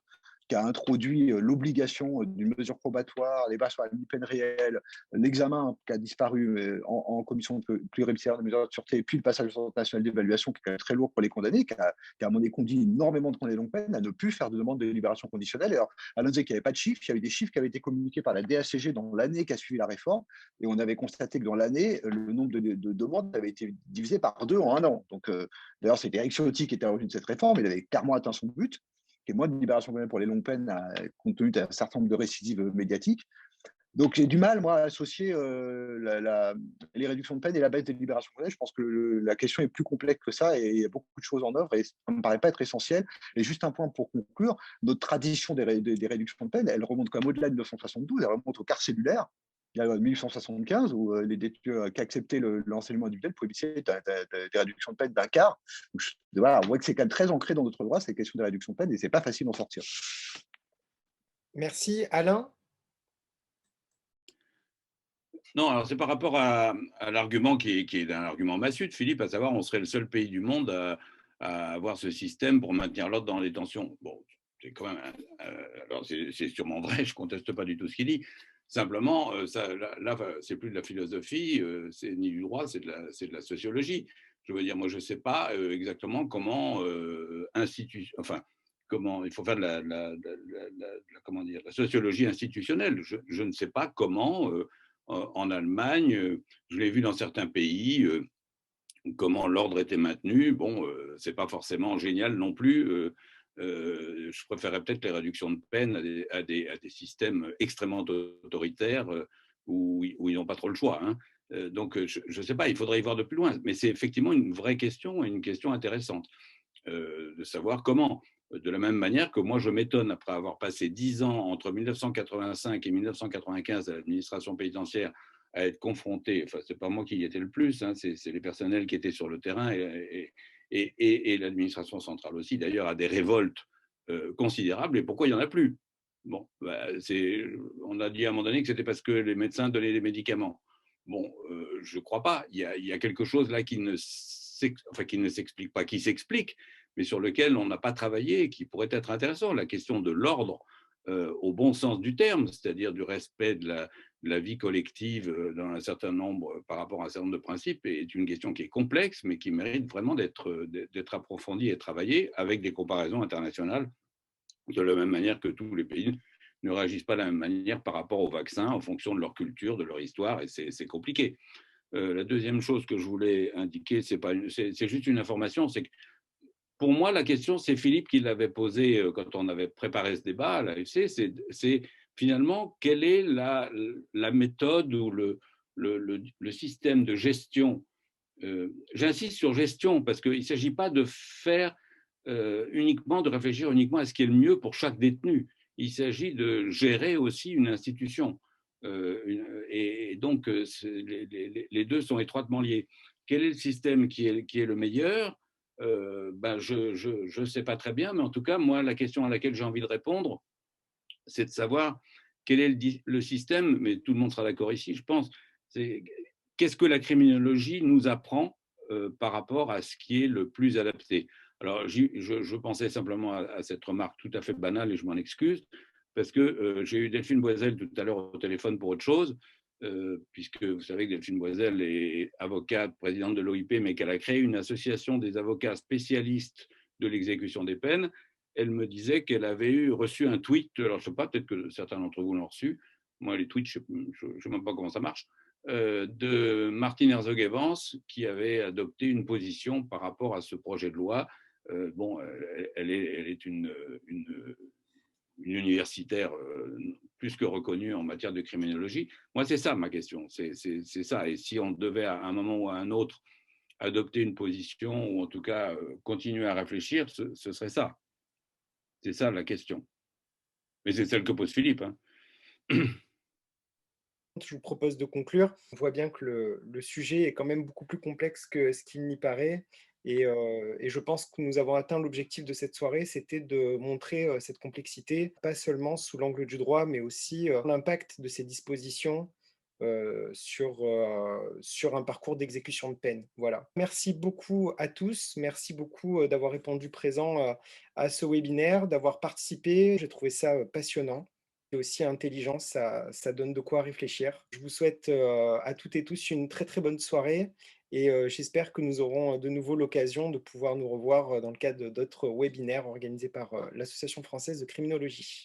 qui a introduit l'obligation d'une mesure probatoire, les bases sur la peine réelle, l'examen qui a disparu en commission pluriprésentaire de mesures de sûreté, et puis le passage au Centre national d'évaluation qui est quand même très lourd pour les condamnés, qui a à mon avis conduit énormément de condamnés longue peine à ne plus faire de demande de libération conditionnelle. Alors, Alain disait qu'il n'y avait pas de chiffres, il y avait des chiffres qui avaient été communiqués par la DACG dans l'année qui a suivi la réforme, et on avait constaté que dans l'année, le nombre de demandes avait été divisé par 2 en un an. Donc, d'ailleurs, c'était Eric Ciotti qui était à l'origine de cette réforme, il avait clairement atteint son but, qui est moins de libération pour les longues peines, compte tenu d'un certain nombre de récidives médiatiques. Donc, j'ai du mal, moi, à associer les réductions de peine et la baisse des libérations conditionnelles. Je pense que la question est plus complexe que ça et il y a beaucoup de choses en œuvre et ça ne me paraît pas être essentiel. Et juste un point pour conclure, notre tradition des réductions de peine, elle remonte quand même au-delà de 1972, elle remonte au quart cellulaire. Il y a 1875 où les détenus qui acceptaient l'enseignement individuel pouvaient bénéficier des réductions de peine d'un quart. Donc, voilà, on voit que c'est quand même très ancré dans notre droit, ces questions de réduction de peine, et c'est pas facile d'en sortir. Merci. Alain? Non, alors c'est par rapport à l'argument qui est un argument massue de Philippe, à savoir on serait le seul pays du monde à avoir ce système pour maintenir l'ordre dans les tensions. Bon, c'est quand même, alors c'est sûrement vrai, je ne conteste pas du tout ce qu'il dit. Simplement, là c'est plus de la philosophie, c'est ni du droit, c'est de la sociologie. Je veux dire, moi, je ne sais pas exactement comment comment il faut faire comment dire, la sociologie institutionnelle. Je ne sais pas comment en Allemagne, je l'ai vu dans certains pays, comment l'ordre était maintenu. Bon, c'est pas forcément génial non plus. Je préférerais peut-être les réductions de peine à des systèmes extrêmement autoritaires où ils n'ont pas trop le choix. Hein. Donc, je ne sais pas, il faudrait y voir de plus loin. Mais c'est effectivement une vraie question et une question intéressante de savoir comment. De la même manière que moi, je m'étonne, après avoir passé 10 ans entre 1985 et 1995 à l'administration pénitentiaire, à être confronté, enfin, c'est pas moi qui y étais le plus, hein, c'est les personnels qui étaient sur le terrain et l'administration centrale aussi, d'ailleurs, à des révoltes considérables. Et pourquoi il n'y en a plus? Bon, bah, on a dit à un moment donné que c'était parce que les médecins donnaient des médicaments. Bon, je ne crois pas. Il y a quelque chose là qui ne s'explique pas, qui s'explique, mais sur lequel on n'a pas travaillé et qui pourrait être intéressant. La question de l'ordre au bon sens du terme, c'est-à-dire du respect de la vie collective dans un certain nombre, par rapport à un certain nombre de principes, est une question qui est complexe, mais qui mérite vraiment d'être approfondie et travaillée avec des comparaisons internationales, de la même manière que tous les pays ne réagissent pas de la même manière par rapport aux vaccins en fonction de leur culture, de leur histoire, et c'est compliqué. La deuxième chose que je voulais indiquer, c'est juste une information, c'est que pour moi, la question, c'est Philippe qui l'avait posée quand on avait préparé ce débat à l'AFC, c'est finalement quelle est la méthode ou le système de gestion. J'insiste sur gestion parce qu'il ne s'agit pas de faire uniquement, de réfléchir uniquement à ce qui est le mieux pour chaque détenu. Il s'agit de gérer aussi une institution. Et donc, les deux sont étroitement liés. Quel est le système qui est le meilleur? Je ne sais pas très bien, mais en tout cas, moi, la question à laquelle j'ai envie de répondre, c'est de savoir quel est le système, mais tout le monde sera d'accord ici, je pense, c'est qu'est-ce que la criminologie nous apprend par rapport à ce qui est le plus adapté. Alors, je pensais simplement à cette remarque tout à fait banale et je m'en excuse, parce que j'ai eu Delphine Boiselle tout à l'heure au téléphone pour autre chose, puisque vous savez que Delphine Boiselle est avocate, présidente de l'OIP, mais qu'elle a créé une association des avocats spécialistes de l'exécution des peines. Elle me disait qu'elle avait reçu un tweet, alors je ne sais pas, peut-être que certains d'entre vous l'ont reçu, moi les tweets, je ne sais même pas comment ça marche, de Martine Herzog-Evans qui avait adopté une position par rapport à ce projet de loi. Bon, elle est une universitaire plus que reconnue en matière de criminologie. Moi, c'est ça ma question, c'est ça. Et si on devait à un moment ou à un autre adopter une position, ou en tout cas continuer à réfléchir, ce serait ça. C'est ça la question. Mais c'est celle que pose Philippe. Hein. Je vous propose de conclure. On voit bien que le sujet est quand même beaucoup plus complexe que ce qu'il n'y paraît. Et je pense que nous avons atteint l'objectif de cette soirée, c'était de montrer cette complexité, pas seulement sous l'angle du droit, mais aussi l'impact de ces dispositions sur un parcours d'exécution de peine. Voilà. Merci beaucoup à tous. Merci beaucoup d'avoir répondu présent à ce webinaire, d'avoir participé. J'ai trouvé ça passionnant et aussi intelligent. Ça donne de quoi réfléchir. Je vous souhaite à toutes et tous une très très bonne soirée et j'espère que nous aurons de nouveau l'occasion de pouvoir nous revoir dans le cadre d'autres webinaires organisés par l'Association française de criminologie.